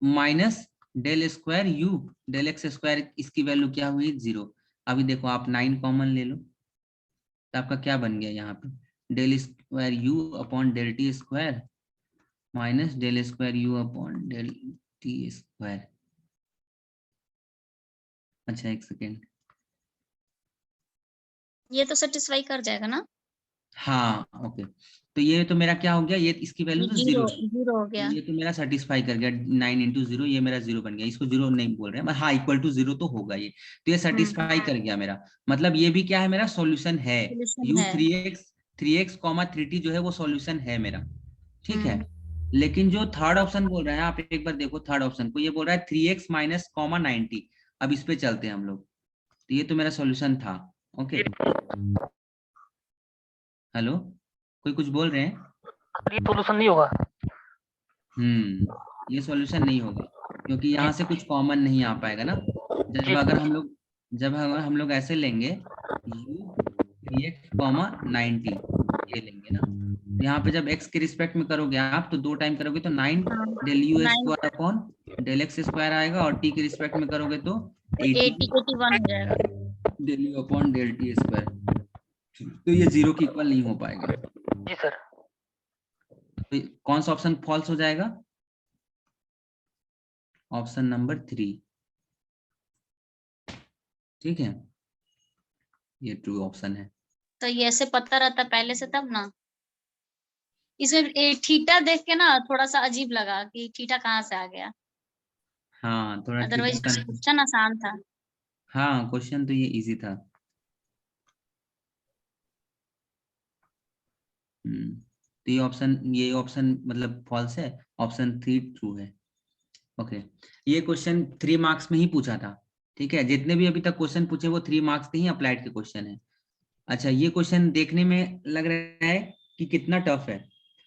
minus del square U del x square, इसकी वैल्यू क्या हुई, 0। अभी देखो आप 9 कॉमन ले लो तो आपका क्या बन गया, यहाँ पे del square u upon del T square minus del square u upon del T square. अच्छा एक सेकेंड, ये तो सेटिस्फाई कर जाएगा ना। हाँ ओके, तो ये तो मेरा क्या हो गया, ये इसकी वैल्यू तो जीरो जीरो है, जीरो हो तो गया। ये तो मेरा सेटिस्फाई कर गया, 9 इंटू जीरो, ये मेरा जीरो बन गया, इसको जीरो नहीं बोल रहे हैं, हाँ इक्वल टू जीरो तो होगा ये, तो ये सेटिस्फाई कर गया मेरा, मतलब ये भी क्या है, मेरा सॉल्यूशन है, सोल्यूशन यू है। 3x 3 जो है वो सॉल्यूशन है मेरा, ठीक है। हम्म। लेकिन जो थर्ड ऑप्शन बोल रहा है, आप एक बार देखो थर्ड ऑप्शन को, ये बोल रहा है 3x माइनस कॉमा 90, अब इस पे चलते हैं हम लोग, तो ये तो मेरा सॉल्यूशन था। ओके, हेलो, कोई कुछ बोल रहे हैं? ये सोल्यूशन नहीं होगा। ये सॉल्यूशन नहीं होगा, क्योंकि यहाँ से कुछ कॉमन नहीं आ पाएगा ना, जब जी अगर हम लोग ऐसे लेंगे u 3x कॉमा 90 ये लेंगे ना, तो यहाँ पे जब x के रिस्पेक्ट में करोगे आप, तो 2 टाइम करोगे तो 9 हाँ, del u 9 square upon del x square आएगा, और t के रिस्पेक्ट में करोगे तो 80 80 81 हो जाएगा। Del u upon del T square, तो ये जीरो की इक्वल नहीं हो पाएगा, जी सर। तो कौन सा ऑप्शन फॉल्स हो जाएगा? ऑप्शन नंबर 3, ठीक है, ये ट्रू ऑप्शन है। तो ये ऐसे पता रहता पहले से तब ना, इसमें थीटा देख के ना थोड़ा सा अजीब लगा कि थीटा कहाँ से आ गया, हाँ थोड़ा थीटा अदरवाइज का, क्वेश्चन आसान था। हाँ क्वेश्चन तो ये इजी था। तो ये ऑप्शन मतलब फॉल्स है, ऑप्शन 3 ट्रू है। ओके, ये क्वेश्चन 3 मार्क्स में ही पूछा था, ठीक है, जितने भी अभी तक क्वेश्चन पूछे वो 3 मार्क्स के ही अप्लाइड के क्वेश्चन है। अच्छा, ये क्वेश्चन देखने में लग रहा है कि कितना टफ है,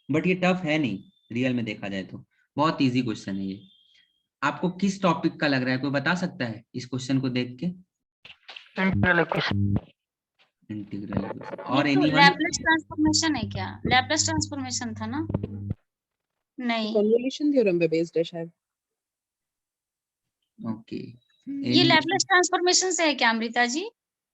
बट ये टफ है नहीं, रियल में देखा जाए तो बहुत इजी क्वेश्चन है ये। आपको किस टॉपिक का लग रहा है, कोई बता सकता है इस क्वेश्चन को देख के? Integral equation. इंटीग्रल इक्वेशन, ये और तो एनीवन? लैपलेस ट्रांसफॉर्मेशन है क्या? लैपलेस ट्रांसफॉर्मेशन था ना? नहीं, कन्वोल्यूशन थ्योरम पे बेस्ड है शायद। ओके, ये एनी, लैपलेस ट्रांसफॉर्मेशन से है क्या अमृता जी?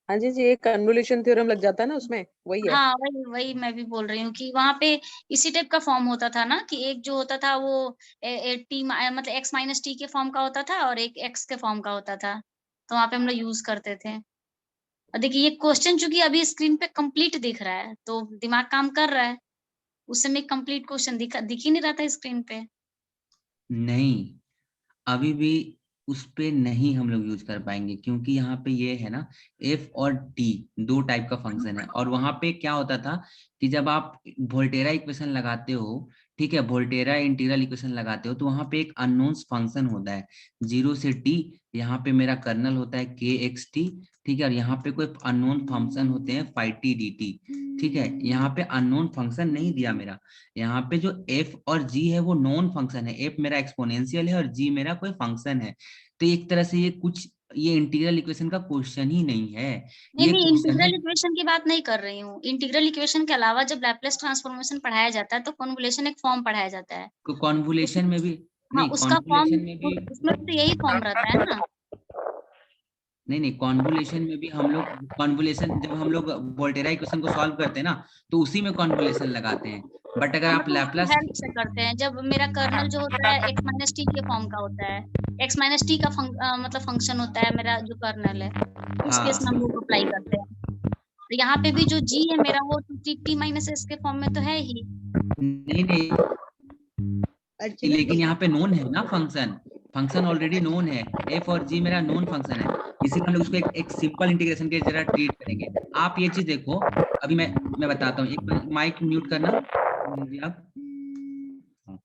हाँ जी जी, एक कन्वोल्यूशन थ्योरम लग जाता है ना उसमें, वही है। हाँ, वही वही मैं भी बोल रही हूँ कि वहां पे इसी टाइप का फॉर्म होता था ना, कि एक जो होता था वो टी मतलब x माइनस टी के फॉर्म का होता था और एक x के फॉर्म का होता था, तो वहां पे हम लोग यूज करते थे। और देखिए ये क्वेश्चन चूंकि अभी स्क्रीन पे कंप्लीट दिख रहा है तो दिमाग काम कर रहा है, उस समय कंप्लीट क्वेश्चन दिख ही नहीं रहा था स्क्रीन पे। नहीं, अभी भी उस पे नहीं हम लोग यूज कर पाएंगे, क्योंकि यहाँ पे ये है ना, एफ और टी 2 टाइप का फंक्शन है, और वहां पे क्या होता था कि जब आप वोल्टेरा इक्वेशन लगाते हो, ठीक है, वोल्टेरा इंटीग्रल इक्वेशन लगाते हो, तो वहां पे एक अननोन फंक्शन होता है 0 से टी, यहाँ पे मेरा कर्नल होता है के एक्स टी, ठीक है, और यहाँ पे कोई अननोन फंक्शन होते हैं फाई टी डी टी, ठीक है, यहाँ पे अननोन फंक्शन नहीं दिया मेरा, यहाँ पे जो f और g है वो नॉन फंक्शन है, f मेरा एक्सपोनेंशियल है और g मेरा कोई फंक्शन है, तो एक तरह से ये इंटीग्रल इक्वेशन का क्वेश्चन ही नहीं है, नहीं ये नहीं, क्वेश्चन है इंटीग्रल इक्वेशन की बात नहीं कर रही हूँ। इंटीग्रल इक्वेशन के अलावा जब लैपलेस ट्रांसफॉर्मेशन पढ़ाया जाता है तो कन्वोल्यूशन एक फॉर्म पढ़ाया जाता है। कॉन्वोल्यूशन में भी, हाँ, नहीं उसका फॉर्म कॉन्वोल्यूशन में भी, उसमें तो यही फॉर्म रहता है ना। नहीं कॉन्वोल्यूशन में भी हम लोग, कॉन्वोल्यूशन जब हम लोग वोल्टेरा इक्वेशन को सॉल्व करते हैं ना, तो उसी में कॉन्वोल्यूशन लगाते हैं, बट अगर हाँ, आप मतलब उसकी लैपलास, हेल्प से करते हैं। जब मेरा कर्नल जो होता है x माइनस टी के फॉर्म का होता है, x माइनस टी का मतलब फंक्शन होता है मेरा जो कर्नल है, उस केस हाँ में हम लोग अप्लाई करते हैं। तो यहाँ पे भी जो g है मेरा वो टी माइनस एस के फॉर्म में तो है ही। नहीं, लेकिन यहाँ पे नोन है ना फंक्शन, फंक्शन ऑलरेडी नोन है, एफ और जी मेरा नोन फंक्शन है, इसीलिए हम लोग उसको एक सिंपल इंटीग्रेशन के जरा ट्रीट करेंगे। आप ये चीज देखो, अभी मैं बताता हूँ, एक माइक म्यूट करना जी आप, हाँ।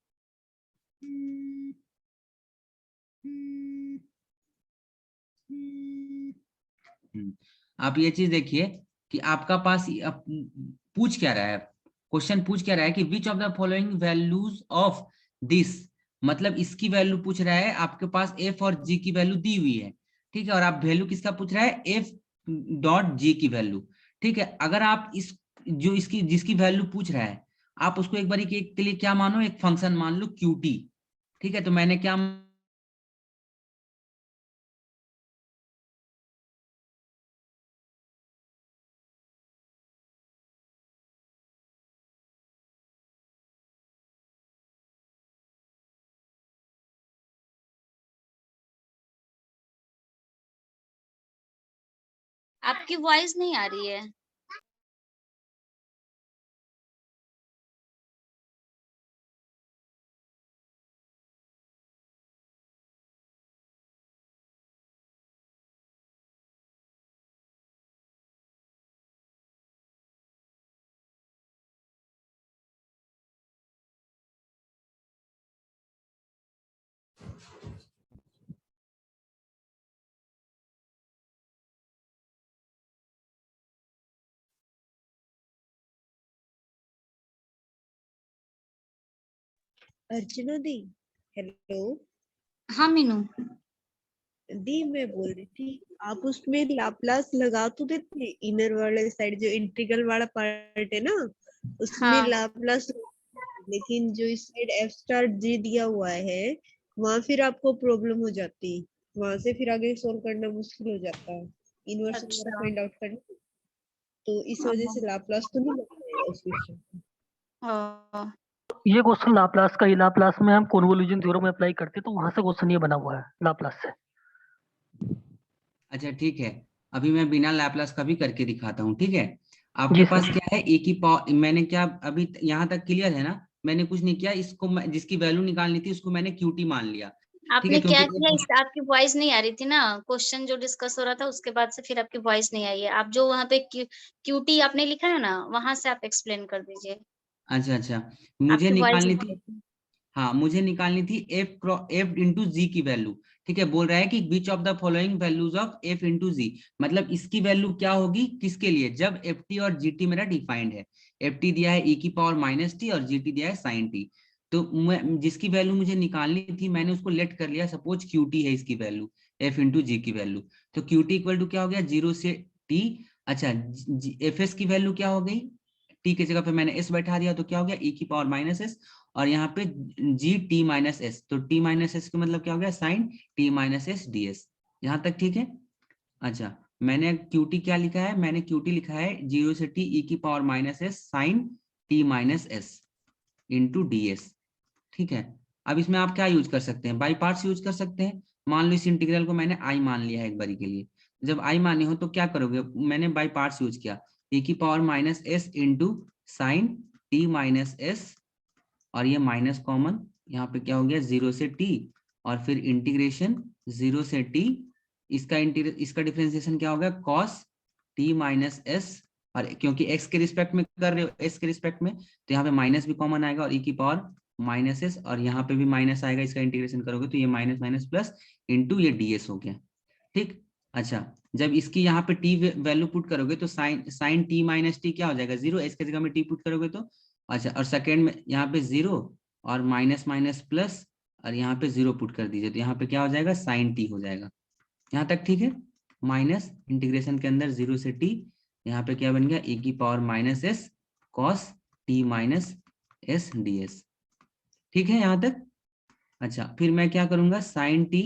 आप ये चीज देखिए कि आपका पास पूछ क्या रहा है, क्वेश्चन पूछ क्या रहा है कि which of the following values of this, मतलब इसकी वैल्यू पूछ रहा है, आपके पास एफ और जी की वैल्यू दी हुई है, ठीक है, और आप वैल्यू किसका पूछ रहा है, एफ डॉट जी की वैल्यू, ठीक है, अगर आप इस जो इसकी जिसकी वैल्यू पूछ रहा है, आप उसको एक बारी के लिए क्या मानो, एक फंक्शन मान लो क्यूटी, ठीक है, तो मैंने क्या, आपकी वॉइस नहीं आ रही है। अर्चना दी, हेलो हाँ मीनू, दी, मैं बोल रही थी आप उसमें लाप्लास लगा तो देते, इनर वाले साइड जो इंटीग्रल वाला पार्ट है ना उसमें हाँ लाप्लास, लेकिन जो इस साइड एफ स्टार जी दिया हुआ है वहां फिर आपको प्रॉब्लम हो जाती, वहां से फिर आगे सोल्व करना मुश्किल हो जाता है, इनवर्स वगैरह अच्छा। फाइंड आउट करना, तो इस वजह से लाप्लास तो नहीं लगता है उस क्वेश्चन में। ओ, ये क्वेश्चन लाप्लास का ही, लाप्लास में हम कन्वोल्यूशन थ्योरम अप्लाई करते हैं तो वहां से क्वेश्चन ये बना हुआ है लाप्लास से। अच्छा ठीक है, अभी मैं बिना लैपलास का भी करके दिखाता हूँ। ठीक है, आपके जी पास सर। क्या है, एक ही पावर, मैंने क्या अभी यहाँ तक क्लियर है ना? मैंने कुछ नहीं किया, इसको जिसकी वैल्यू निकालनी थी उसको मैंने क्यूटी मान लिया। ठीक है, आपने क्या किया, क्योंकि इस आपकी वॉइस नहीं आ रही थी ना, क्वेश्चन जो डिस्कस हो रहा था उसके बाद से फिर आपकी वॉइस नहीं आई है। आप जो वहाँ पे क्यूटी आपने लिखा है ना, वहां से आप एक्सप्लेन कर दीजिए, अच्छा, मुझे आपकी वॉइस निकालनी नहीं आ थी, रही थी। हाँ मुझे निकालनी थी एफ इंटू जी की वैल्यू। ठीक है, बोल रहा है कि which of the following values of F into G, मतलब इसकी वैल्यू क्या होगी किसके लिए, जब एफ टी और जी टी मेरा डिफाइंड है। एफ टी दिया है e की पावर माइनस टी और जी टी दिया है साइन टी। तो मैं जिसकी वैल्यू मुझे निकालनी थी मैंने उसको लेट कर लिया, सपोज क्यू टी है इसकी वैल्यू, एफ इंटू जी की वैल्यू। तो क्यू टी इक्वल टू क्या हो गया, 0 से टी। अच्छा, एफ एस की वैल्यू क्या हो गई, टी की जगह पे मैंने एस बैठा दिया तो क्या हो गया e की पावर माइनस एस, और यहाँ पे जी टी माइनस एस, तो टी माइनस एस का मतलब क्या हो गया, sine T minus s d s. यहाँ तक ठीक है। अच्छा, मैंने क्यूटी क्या लिखा है, मैंने क्यूटी लिखा है 0 से टी ई की power minus s sine T minus s into d s. ठीक है, अब इसमें आप क्या यूज कर सकते हैं, बाई पार्ट्स यूज कर सकते हैं। मान लो इस इंटीग्रल को मैंने आई मान लिया है एक बारी के लिए, जब आई माने हो तो क्या करोगे, मैंने बाई पार्ट्स यूज किया, ई की power minus s into sine T minus S, और ये माइनस कॉमन, यहाँ पे क्या हो गया 0 से टी, और फिर इंटीग्रेशन 0 से टी, इसका डिफरेंशिएशन क्या होगा, कॉस टी माइनस एस, और क्योंकि x के रिस्पेक्ट में कर रहे हो, s के रिस्पेक्ट में, तो यहाँ पे माइनस भी कॉमन आएगा और e की पावर माइनस एस, और यहाँ पे भी माइनस आएगा, इसका इंटीग्रेशन करोगे तो ये माइनस माइनस प्लस इंटू ये ds हो गया। ठीक। अच्छा, जब इसकी यहाँ पे t वैल्यू पुट करोगे तो साइन टी माइनस टी क्या हो जाएगा, 0, s की जगह में t पुट करोगे तो। अच्छा, और सेकेंड में यहाँ पे 0 और माइनस माइनस प्लस, और यहाँ पे 0 पुट कर दीजिए तो यहाँ पे क्या हो जाएगा, साइन टी हो जाएगा। यहाँ तक ठीक है, माइनस इंटीग्रेशन के अंदर 0 से टी, यहाँ पे क्या बन गया e की power minus S cos T minus s d s. ठीक है यहाँ तक। अच्छा, फिर मैं क्या करूंगा, साइन टी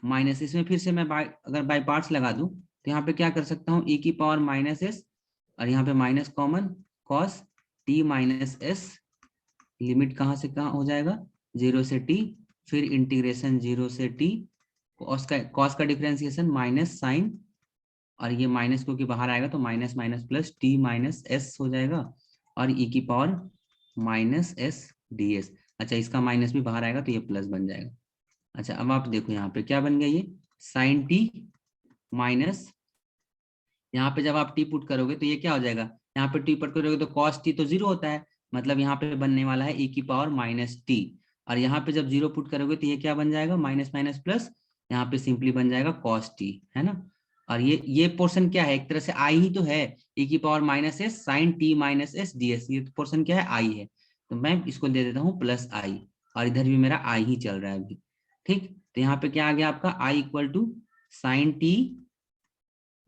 माइनस, इसमें फिर से मैं अगर बाई पार्ट्स लगा दूं तो यहाँ पे क्या कर सकता हूँ, e की पावर माइनस एस, और यहाँ पे minus common, cos T minus S, limit कहाँ से कहाँ हो जाएगा, 0 से टी, फिर इंटीग्रेशन 0 से टी, कॉस का डिफरेंशिएशन माइनस साइन, और ये माइनस क्योंकि बाहर आएगा तो minus minus plus T minus S हो जाएगा, और e की power minus s d S. अच्छा, इसका माइनस भी बाहर आएगा तो ये प्लस बन जाएगा। अच्छा, अब आप देखो यहाँ पे क्या बन गया, ये साइन टी माइनस, यहाँ पे जब आप टी पुट करोगे तो ये क्या हो जाएगा, यहाँ पे टी पुट करोगे तो कॉस टी तो 0 होता है, मतलब यहाँ पे बनने वाला है e की पावर माइनस टी, और यहाँ पे जब 0 पुट करोगे तो ये क्या बन जाएगा, माइनस माइनस प्लस, यहाँ पे सिंपली बन जाएगा कॉस टी, है ना। और ये पोर्शन क्या है, एक तरह से आई ही तो है, e की power minus s sine T minus s d s, ये पोर्शन क्या है, आई है, तो मैं इसको दे देता हूँ प्लस आई, और इधर भी मेरा आई ही चल रहा है अभी। ठीक, तो यहाँ पे क्या आ गया आपका, I equal to sine T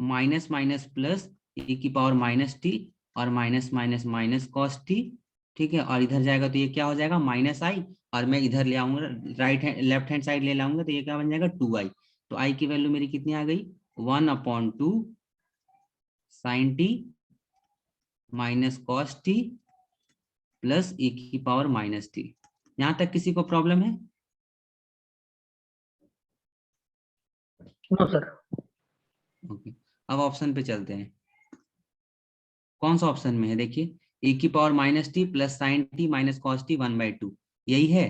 minus minus plus e की पावर माइनस टी, और minus minus minus cos T. ठीक है, और इधर जाएगा तो ये क्या हो जाएगा, माइनस आई, और मैं इधर ले आऊंगा right hand left hand side ले लाऊंगा तो ये क्या बन जाएगा, 2i। तो i की वैल्यू मेरी कितनी आ गई, 1/2 sine T minus cos t plus e की पावर माइनस टी। यहाँ तक किसी को प्रॉब्लम है? No sir. ओके, अब ऑप्शन पे चलते हैं, कौन सा ऑप्शन में है, देखिए e की power minus t plus sine T minus cos t 1/2, यही है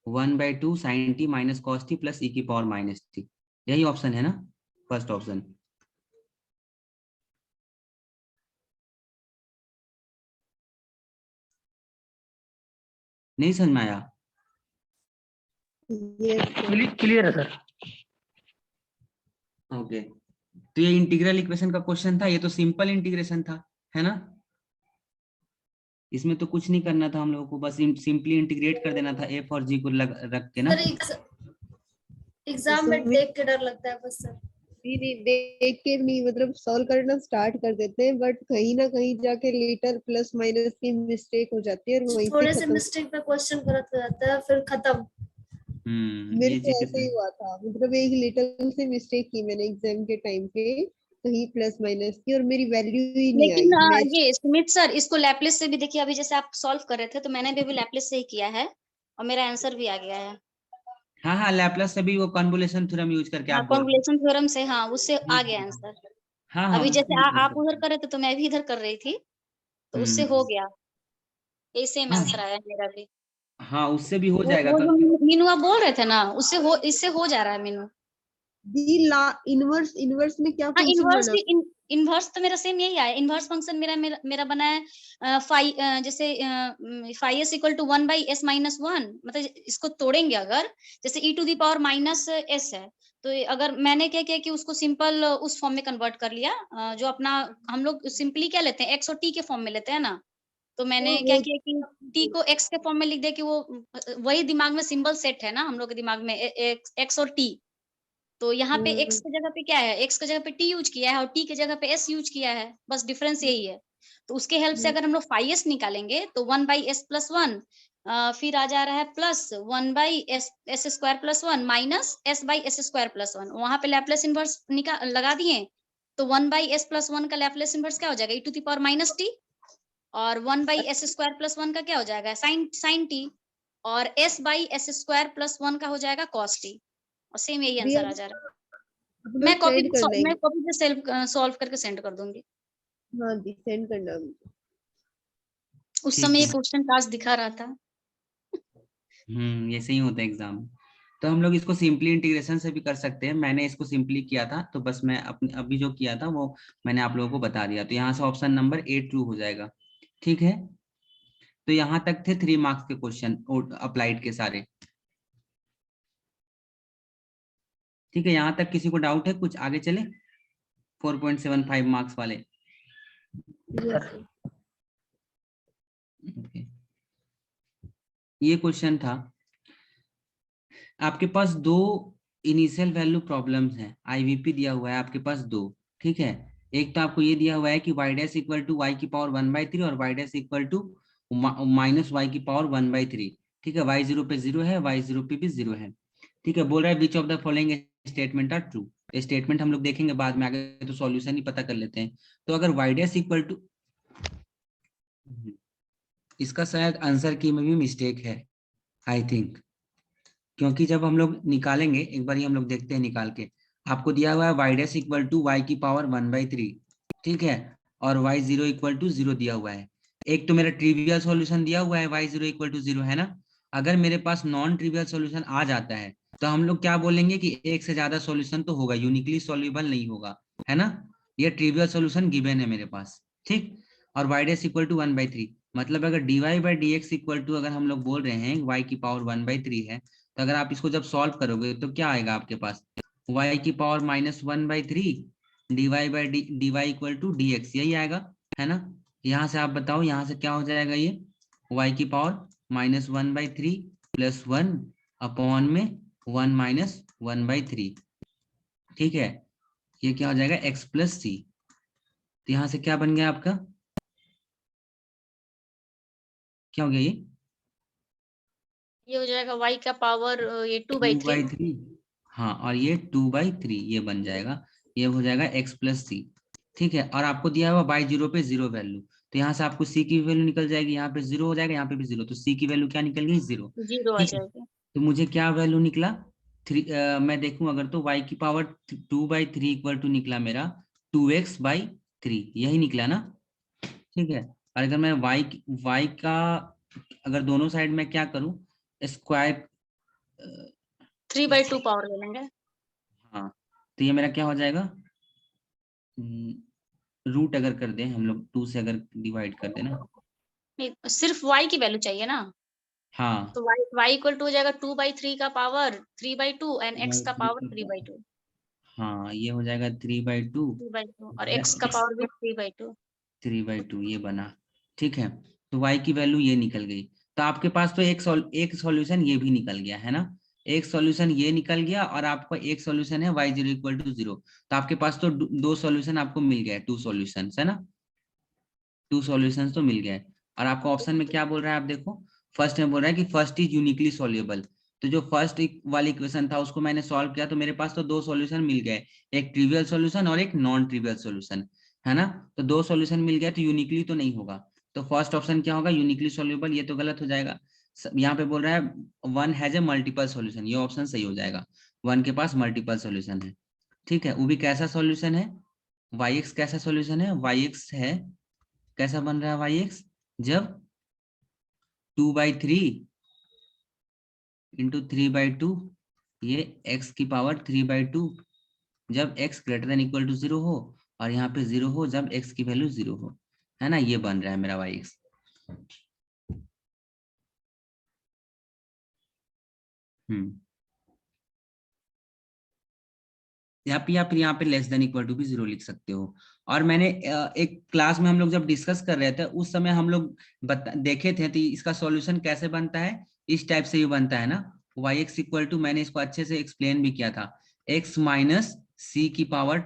1/2 sine T minus cos t plus e की पावर माइनस टी, यही ऑप्शन है ना, फर्स्ट ऑप्शन। नहीं समझ में आया? क्लियर है सर। ओके, तो ये इंटीग्रल इक्वेशन का क्वेश्चन था, ये तो सिंपल इंटीग्रेशन था, है ना। इसमें तो कुछ नहीं करना था हम लोगों को, बस सिंपली इंटीग्रेट कर देना था f और g को रख के ना। सर एग्जाम में देख के डर लगता है बस सर। नहीं देख के नहीं, मतलब सॉल्व करना स्टार्ट कर देते हैं बट कहीं ना कहीं जाके लेटर प्लस माइनस की मिस्टेक हो जाती है और वहीं थोड़े से से खत्म। मिस्टेक पे क्वेश्चन गलत हो जाता है फिर खत्म। मेरे ये को चीज ऐसे ही हुआ था, मतलब एक लिटिल से मिस्टेक की मैंने एग्जाम के टाइम पे, कहीं प्लस माइनस की और मेरी वैल्यू ही नहीं आई। लेकिन मैं ये सुमित सर इसको लैपलेस से भी देखिए, अभी जैसे आप सॉल्व कर रहे थे तो मैंने भी अभी लैपलेस से ही किया है और मेरा आंसर भी आ गया है। हाँ हाँ, लैपलेस से भी वो कन्वोल्यूशन थ्योरम यूज करके हाँ आप बोल रहे कॉन्वोल्यूशन थ्योरम से, हाँ उससे हैं। आ गया आंसर। हाँ हाँ, अभी उससे जैसे भी कर आप सकते उधर हैं। कर रहे थे तो मैं भी इधर कर रही थी, तो उससे हो हम्म, गया। यही सेम हाँ आंसर आया मेरा भी। हाँ, उससे भी हो जाएगा वो तो। जो मीनू आप बोल रहे थे ना, उससे हो, इससे हो जा रहा है मीनू। दी ला इनवर्स, इनवर्स में क्या हाँ फंक्शन इनवर्स बना? भी, इनवर्स तो मेरा सेम यही आया। इनवर्स फंक्शन मेरा बना है जैसे phi S equal to 1/s-1, मतलब इसको तोड़ेंगे अगर, जैसे e⁻⁻s है, तो अगर मैंने क्या किया कि उसको सिंपल उस फॉर्म में कन्वर्ट कर लिया, जो अपना हम लोग सिंपली क्या लेते हैं, x और t के फॉर्म में लेते हैं ना, तो मैंने क्या वो किया कि t को x के फॉर्म में लिख दिया कि वो वही दिमाग में सिंबल सेट है ना हम लोग के दिमाग में, x और t। तो यहाँ पे x की जगह पे क्या है, x की जगह पे t यूज किया है और t की जगह पे s यूज किया है, बस डिफरेंस यही है। तो उसके हेल्प से अगर हम लोग फाइ एस निकालेंगे तो 1/s+1, फिर आ जा रहा है प्लस 1/s² + 1 माइनस s/s² + 1, वहां पे लैपलेस इनवर्स लगा दिए, तो 1/s+1 का लैपलेस इनवर्स क्या हो जाएगा, e⁻−t, और 1/s² + 1 का क्या हो जाएगा, साइन t, और s/s² + 1 का हो जाएगा cos t, और सेम यही दिया आंसर आ जा रहा है। अपना सेंड कर मैं देंगे। कॉपी पे सेल्फ सॉल्व करके सेंड कर दूंगी। हाँ दी सेंड करना मुझे। उस ठीक समय ये है। क्वेश्चन टास्क दिखा रहा था। ये सही होता है एग्जाम में। तो हम लोग इसको सिंपली इंटीग्रेशन से भी कर सकते हैं, मैंने इसको सिंपली किया था तो बस मैं अपने अभी जो किया था वो मैंने आप लोगों को बता दिया, तो यहाँ से ऑप्शन नंबर ए ट्रू हो जाएगा। ठीक है, तो यहाँ तक थे 3 मार्क्स के क्वेश्चन अप्लाइड के सारे। ठीक है, यहाँ तक किसी को डाउट है कुछ, आगे चले 4.75 मार्क्स वाले। Okay. ये क्वेश्चन था, आपके पास दो इनिशियल वैल्यू प्रॉब्लम्स हैं, आईवीपी दिया हुआ है आपके पास दो। ठीक है, एक तो आपको ये दिया हुआ है कि y' इक्वल टू y की पावर 1/3 और y' equal to minus y की पावर 1/3। ठीक है, y0 पे 0 है, y0 पे भी 0 है। ठीक है, बोल रहा है which of the following statement are true. Statement हम लोग देखेंगे बाद में, आगे तो सॉल्यूशन ही पता कर लेते हैं। तो अगर y' इक्वल टू, इसका शायद आंसर की में भी मिस्टेक है आई थिंक, क्योंकि जब हम लोग निकालेंगे एक बार हम लोग देखते हैं निकाल के, आपको दिया हुआ है y' इक्वल टू y की पावर 1/3। ठीक है, और y0 इक्वल टू 0 दिया हुआ है। एक तो मेरा ट्रिवियल सॉल्यूशन दिया हुआ है y0 इक्वल टू 0 है ना, अगर मेरे पास नॉन ट्रिवियल सॉल्यूशन आ जाता है तो हम लोग क्या बोलेंगे कि एक से ज्यादा सॉल्यूशन तो होगा, यूनिकली सॉल्यूबल नहीं होगा, है ना। ये ट्रिवियल सॉल्यूशन गिवन है मेरे पास। ठीक, और y' इक्वल टू 1/3, मतलब अगर dy/dx इक्वल टू, अगर हम लोग बोल रहे हैं y की पावर 1/3 है, तो अगर आप इसको जब सॉल्व करोगे तो क्या आएगा आपके पास, y की power -1/3 dy equal to dx, यही आएगा, है ना। यहाँ से आप बताओ, यहाँ से क्या हो जाएगा, ये y की पावर -1/3 प्लस 1 अपॉन में 1 - 1/3। ठीक है, ये क्या हो जाएगा x प्लस सी। तो यहाँ से क्या बन गया आपका, क्या हो गया ये हो जाएगा y का पावर ये 2/3। 2/3, हाँ, और ये 2/3 ये बन जाएगा, ये हो जाएगा x प्लस सी। ठीक है, और आपको दिया हुआ y0 पे 0 वैल्यू, तो यहाँ से आपको c की वैल्यू निकल जाएगी, यहाँ पे 0 हो जाएगा, यहाँ पे भी 0, तो c की वैल्यू क्या निकल गई, 0। 0 आ ठीक है, जाएगा। तो मुझे क्या वैल्यू निकला, 3, मैं देखूं अगर तो y की पावर 2/3 इक्वल टू निकला मेरा 2x/3, यही निकला ना। ठीक है, और अगर मैं y का अगर दोनों साइड में क्या करूं, स्क्वायर, 3/2 पावर ले लेंगे। हाँ, तो ये मेरा क्या हो जाएगा, रूट अगर कर दें हम लोग 2 से अगर डिवाइड कर देना, नहीं, सिर्फ y की वैल्यू चाहिए ना, हाँ, तो y इक्वल टू हो जाएगा 2/3 का पावर 3/2 एंड x का 2/3 पावर का, 3/2। हाँ, ये हो जाएगा 3/2 3/2 और x का पावर भी 3/2। 3/2 ये बना। ठीक है, तो y की वैल्यू ये निकल गई। तो आपके पास तो एक सॉल्यूशन ये भी निकल गया है ना, एक सॉल्यूशन ये निकल गया और आपका एक सॉल्यूशन है y0 इक्वल टू 0। तो आपके पास तो दो सॉल्यूशन आपको मिल गया, 2 सॉल्यूशन है ना, 2 सॉल्यूशंस तो मिल गए। और आपको ऑप्शन में क्या बोल रहा है, आप देखो फर्स्ट में बोल रहा है कि फर्स्ट इज यूनिकली सॉल्युबल। तो जो फर्स्ट वाली इक्वेशन था उसको मैंने सॉल्व किया तो मेरे पास तो 2 सॉल्यूशन मिल गए, एक ट्रिवियल सॉल्यूशन और एक नॉन ट्रिवियल सॉल्यूशन, है ना। तो 2 सॉल्यूशन मिल गया तो यूनिकली तो नहीं होगा, तो फर्स्ट ऑप्शन क्या होगा, यूनिकली सॉल्युबल। ये तो गलत हो जाएगा, यहाँ पे बोल रहा है one has a multiple solution, ये ऑप्शन सही हो जाएगा, वन के पास मल्टीपल सॉल्यूशन है। ठीक है, वो भी कैसा सॉल्यूशन है, yx कैसा सॉल्यूशन है, yx है कैसा बन रहा है yx, जब 2/3 इंटू 3/2, ये x की पावर 3/2, जब x greater than equal to 0 हो और यहाँ पे 0 हो जब x की वैल्यू 0 हो, है ना, ये बन रहा है मेरा yx। या फिर यहाँ पे लेस देन इक्वल टू भी 0 लिख सकते हो। और मैंने एक क्लास में हम लोग जब डिस्कस कर रहे थे उस समय हम लोग देखे थे तो इसका सॉल्यूशन कैसे बनता है, इस टाइप से ही बनता है ना, yx इक्वल टू, मैंने इसको अच्छे से एक्सप्लेन भी किया था, x माइनस सी की पावर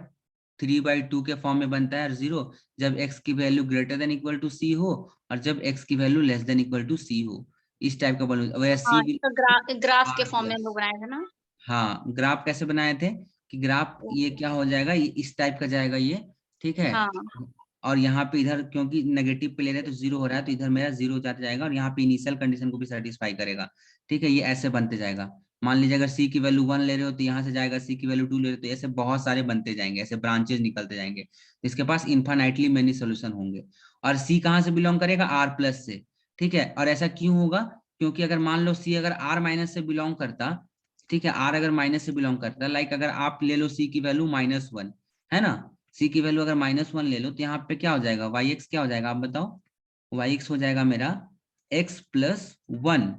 3/2 के फॉर्म में बनता है 0, जब x की value greater than equal to C हो और जब x की value less than equal to C हो, इस टाइप का बनता हाँ, है। तो ग्राफ के फॉर्म में हम लोग बनाए थे ना। हाँ, ग्राफ कैसे बनाए थे कि ग्राफ ये क्या हो जाएगा, ये इस टाइप का जाएगा ये, ठीक है। हाँ, और यहाँ पे इधर क्योंकि नेगेटिव पे ले रहे हैं तो 0 हो रहा है, तो इधर मेरा 0 जाएगा और यहाँ पे इनिशियल कंडीशन को भी सेटिस्फाई करेगा। ठीक है, ये ऐसे बनते जाएगा। मान लीजिए अगर सी की वैल्यू 1 ले रहे हो तो यहाँ से जाएगा, सी की वैल्यू 2 ले रहे हो तो ऐसे बहुत सारे बनते जाएंगे, ऐसे ब्रांचेज निकलते जाएंगे, इसके पास इन्फाइनाइटली मेनी सोल्यूशन होंगे। और सी कहाँ से बिलोंग करेगा, आर प्लस से। ठीक है, और ऐसा क्यों होगा, क्योंकि अगर मान लो सी अगर आर माइनस से बिलोंग करता, ठीक है, आर अगर माइनस से बिलोंग करता है, लाइक अगर आप ले लो सी की वैल्यू -1, है ना, सी की वैल्यू अगर -1 ले लो तो यहाँ पे क्या हो जाएगा, yx क्या हो जाएगा आप बताओ, yx हो जाएगा मेरा x प्लस 1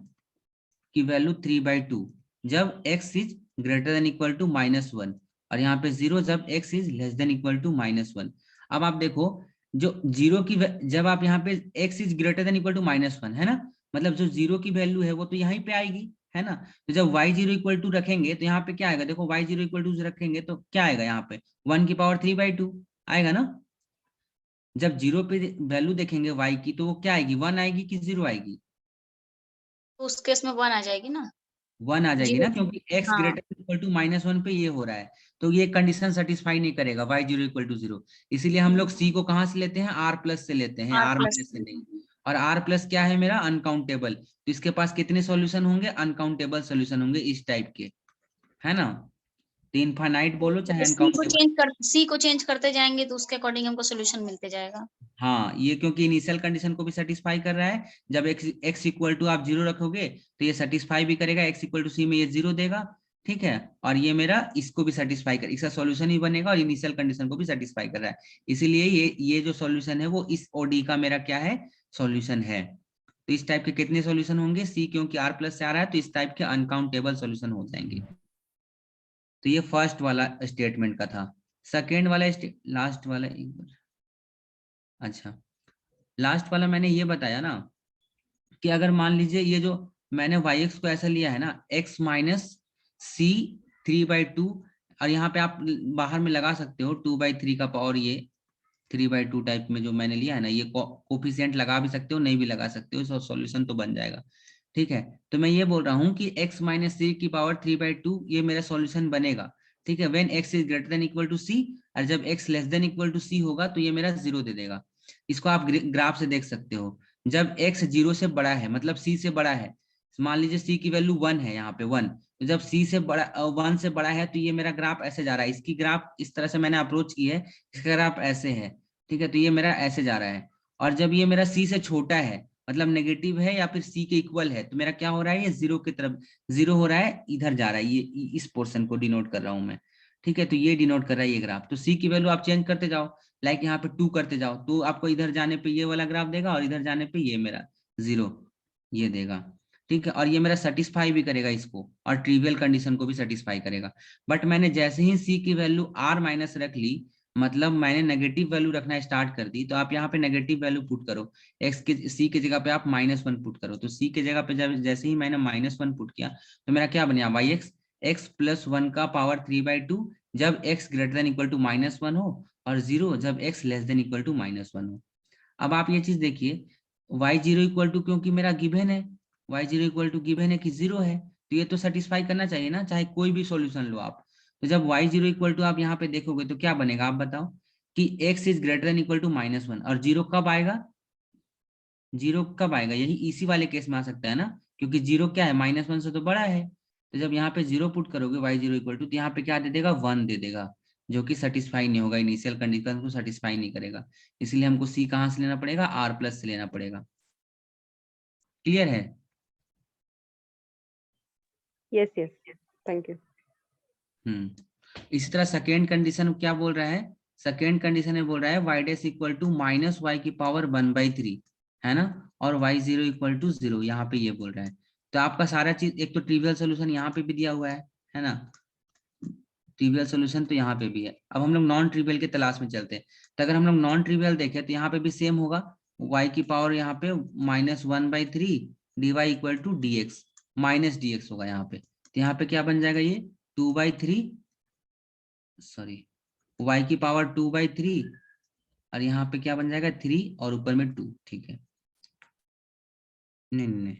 की वैल्यू 3/2 जब x is greater than equal to -1 और यहाँ पे 0 जब x is less than equal to -1। अब आप देखो जो 0 की जब आप यहाँ पे x is greater than equal to -1, है ना, मतलब जो 0 की वैल्यू है वो तो यहीं पे आएगी, है ना। तो जब y0 इक्वल टू रखेंगे तो यहाँ पे क्या आएगा, देखो y0 इक्वल टू रखेंगे तो क्या आएगा, यहाँ पे 1 की पावर 3/2 आएगा ना। जब 0 पे वैल्यू देखेंगे y की तो वो क्या आएगी, 1 आएगी कि 0 आएगी, तो उस केस में 1 आ जाएगी ना, 1 आ जाएगी ना, 0। क्योंकि x हाँ, ग्रेटर इक्वल टू -1 पे ये हो रहा है, तो ये कंडीशन सेटिस्फाई नहीं करेगा y0 इक्वल टू 0। इसीलिए हम लोग c को कहाँ से लेते हैं, r प्लस से लेते हैं, R r प्लस माइनस से नहीं। और r प्लस क्या है मेरा, अनकाउंटेबल, तो इसके पास कितने सॉल्यूशन होंगे, अनकाउंटेबल सॉल्यूशन होंगे इस टाइप के, है ना। तो इनफाइनाइट बोलो चाहे अनकाउंटेबल। सी को चेंज करते जाएंगे तो उसके अकॉर्डिंग हमको सोल्यूशन मिलते जाएगा। हाँ, ये क्योंकि इनिशियल कंडीशन को भी सेटिस्फाई कर रहा है, जब x इक्वल टू आप 0 रखोगे तो ये सेटिस्फाई भी करेगा, x इक्वल टू सी में ये 0 देगा, ठीक है, और ये मेरा इसको भी सेटिस्फाई कर, इसका सॉल्यूशन ही बनेगा और इनिशियल कंडीशन को भी सेटिस्फाई कर रहा है, इसीलिए ये जो सॉल्यूशन है वो इस ओडी का मेरा क्या है, सॉल्यूशन है। तो इस टाइप के कितने सॉल्यूशन होंगे, सी क्योंकि r प्लस से आ रहा है तो इस टाइप के अनकाउंटेबल सॉल्यूशन हो जाएंगे। तो ये फर्स्ट वाला स्टेटमेंट का था। सेकेंड वाला लास्ट वाला एक बार, अच्छा लास्ट वाला मैंने ये बताया ना कि अगर मान लीजिए ये जो मैंने yx को ऐसा लिया है ना, x माइनस सी 3/2, और यहाँ पे आप बाहर में लगा सकते हो 2/3 का पावर, ये 3/2 टाइप में जो मैंने लिया है ना, ये कोफिशिएंट लगा भी सकते हो नहीं भी लगा सकते हो, सॉल्यूशन तो बन जाएगा। ठीक है, तो मैं ये बोल रहा हूँ कि x माइनस सी की पावर 3/2 ये मेरा सॉल्यूशन बनेगा। ठीक है, when x is greater than equal to C, और जब x less than equal to C होगा तो ये मेरा 0 दे देगा। इसको आप ग्राफ से देख सकते हो, जब x 0 से बड़ा है मतलब c से बड़ा है, मान लीजिए c की वैल्यू 1 है, यहाँ पे 1, तो जब c से बड़ा 1 से बड़ा है तो ये मेरा ग्राफ ऐसे जा रहा है, इसकी ग्राफ इस तरह से मैंने अप्रोच की है, इसका ग्राफ ऐसे है, ठीक है, तो ये मेरा ऐसे जा रहा है। और जब ये मेरा c से छोटा है मतलब नेगेटिव है या फिर c के इक्वल है तो मेरा क्या हो रहा है, ये 0 की तरफ 0 हो रहा है, इधर जा रहा है, ये इस पोर्शन को डिनोट कर रहा हूं मैं। ठीक है, तो ये डिनोट कर रहा है ये ग्राफ, तो c की वैल्यू आप चेंज करते जाओ, लाइक यहाँ पे 2 करते जाओ तो आपको इधर जाने पे ये वाला ग्राफ देगा और इधर जाने पे ये मेरा 0 ये देगा। ठीक है, और ये मेरा सेटिस्फाई भी करेगा इसको और ट्रिवियल कंडीशन को भी सेटिस्फाई करेगा। बट मैंने जैसे ही c की वैल्यू r माइनस रख ली मतलब मैंने नेगेटिव वैल्यू रखना स्टार्ट कर दी, तो आप यहाँ पे नेगेटिव वैल्यू पुट करो, एक्स के सी के जगह पे आप -1 पुट करो। तो सी के जगह पे जब जैसे ही मैंने -1 पुट किया तो मेरा क्या बनेगा, वाई एक्स प्लस 1 का पावर 3/2 जब x greater than equal to -1 हो, और 0 जब x less than equal to -1 हो। अब आप ये चीज देखिए, y0 इक्वल टू, क्योंकि मेरा गिवन है, y0 इक्वल टू गिवन है कि 0 है, तो ये तो सेटिस्फाई करना चाहिए ना, चाहे कोई भी सॉल्यूशन लो आप। तो जब y0 इक्वल टू आप यहाँ पे देखोगे तो क्या बनेगा, आप बताओ कि x is greater than equal to -1, और 0 कब आएगा, 0 कब आएगा, यही इसी वाले केस में आ सकता है ना, क्योंकि 0 क्या है, -1 से तो बड़ा है। तो जब यहाँ पे 0 पुट करोगे y0 इक्वल टू, तो यहाँ पे क्या दे देगा, 1 दे देगा, जो कि सेटिस्फाई नहीं होगा, इनिशियल कंडीशन को सेटिस्फाई नहीं करेगा। इसलिए हमको सी कहाँ से लेना पड़ेगा, r प्लस से लेना पड़ेगा। क्लियर है? Yes yes, thank you. इसी तरह सेकेंड कंडीशन क्या बोल रहा है, सेकेंड कंडीशन में बोल रहा है y dash equal to -y की पावर 1/3, है ना, और y0 इक्वल टू 0, यहाँ पे ये बोल रहा है। तो आपका सारा चीज, एक तो ट्रिवियल सोल्यूशन यहाँ पे भी दिया हुआ है ना, ट्रिवियल सोल्यूशन तो यहाँ पे भी है। अब हम लोग नॉन ट्रिवियल के तलाश में चलते हैं। तो अगर हम लोग नॉन ट्रिवियल देखें तो यहाँ पे भी सेम होगा, y की पावर यहाँ पे -1/3 dy equal to dx, -dx होगा यहाँ पे। तो यहाँ पे क्या बन जाएगा, ये 2/3, सॉरी y की पावर 2/3, और यहाँ पे क्या बन जाएगा 3 और ऊपर में 2, ठीक है। नहीं,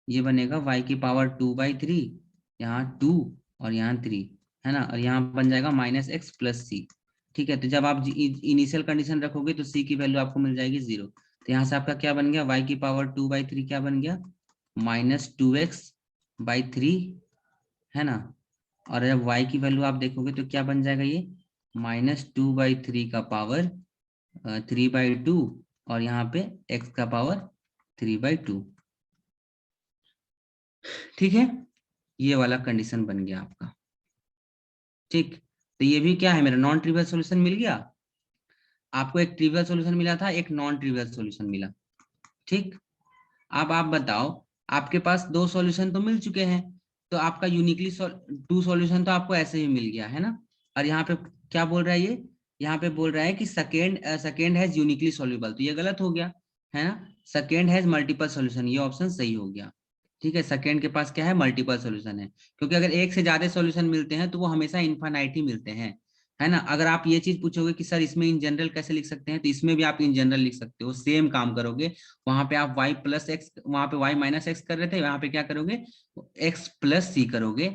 ये बनेगा y की पावर 2/3, यहाँ 2 और यहाँ 3, है ना, और यहाँ बन जाएगा -x प्लस c, ठीक है। तो जब आप इनिशियल कंडीशन रखोगे तो c की वैल्यू आपको मिल जाएगी 0। तो यहाँ से आपका क्या बन गया, y की पावर 2/3 क्या बन गया, -2x/3, है ना, और जब y की वैल्यू आप देखोगे तो क्या बन जाएगा, ये -2/3 का पावर 3/2, और यहाँ पे x का पावर 3/2, ठीक है। ये वाला कंडीशन बन गया आपका, ठीक। तो ये भी क्या है, मेरा नॉन ट्रिवियल सॉल्यूशन मिल गया आपको, एक ट्रिवियल सॉल्यूशन मिला था, एक नॉन ट्रिवियल सॉल्यूशन मिला, ठीक। अब आप बताओ, आपके पास 2 सॉल्यूशन तो मिल चुके हैं, तो आपका यूनिकली 2 सॉल्यूशन तो आपको ऐसे ही मिल गया है ना। और यहाँ पे क्या बोल रहा है, ये यहाँ पे बोल रहा है कि सेकेंड हैज यूनिकली सॉल्युबल, तो ये गलत हो गया, है ना। सेकेंड हैज मल्टीपल सॉल्यूशन, ये ऑप्शन सही हो गया, ठीक है। सेकेंड के पास क्या है, मल्टीपल सॉल्यूशन है, क्योंकि अगर एक से ज्यादा सॉल्यूशन मिलते हैं तो वो हमेशा इनफाइनाइट ही मिलते हैं, है ना। अगर आप ये चीज पूछोगे कि सर इसमें इन जनरल कैसे लिख सकते हैं, तो इसमें भी आप इन जनरल लिख सकते हो, सेम काम करोगे। वहां पे आप y प्लस एक्स, वहां पे y माइनस एक्स कर रहे थे, यहाँ पे क्या करोगे, x प्लस सी करोगे,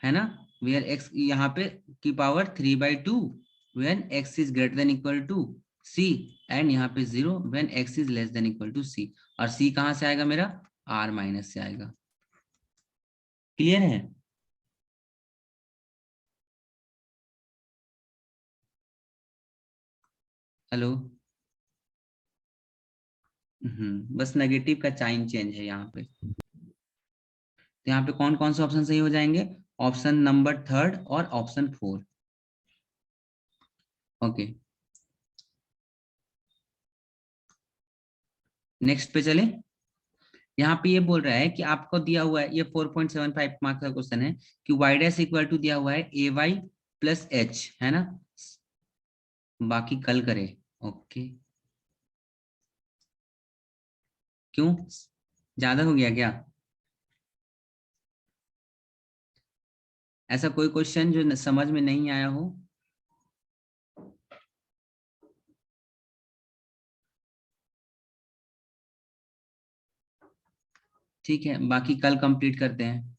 है ना, वेयर x यहाँ पे की power 3/2 when x is greater than equal to c, and यहाँ पे 0 when x is less than equal to c, और c कहाँ से आएगा, मेरा r माइनस से आएगा। क्लियर है? हेलो, बस नेगेटिव का साइन चेंज है यहाँ पे। तो यहाँ पे कौन कौन से ऑप्शन सही हो जाएंगे, ऑप्शन नंबर 3 और ऑप्शन 4, ओके। नेक्स्ट पे चले। यहाँ पे ये बोल रहा है कि आपको दिया हुआ है, ये 4.75 मार्क्स का क्वेश्चन है कि y डैश इक्वल टू दिया हुआ है ay प्लस h, है ना, बाकी कल करें, ओके। क्यों, ज्यादा हो गया क्या, ऐसा कोई क्वेश्चन जो समझ में नहीं आया हो? ठीक है, बाकी कल कंप्लीट करते हैं।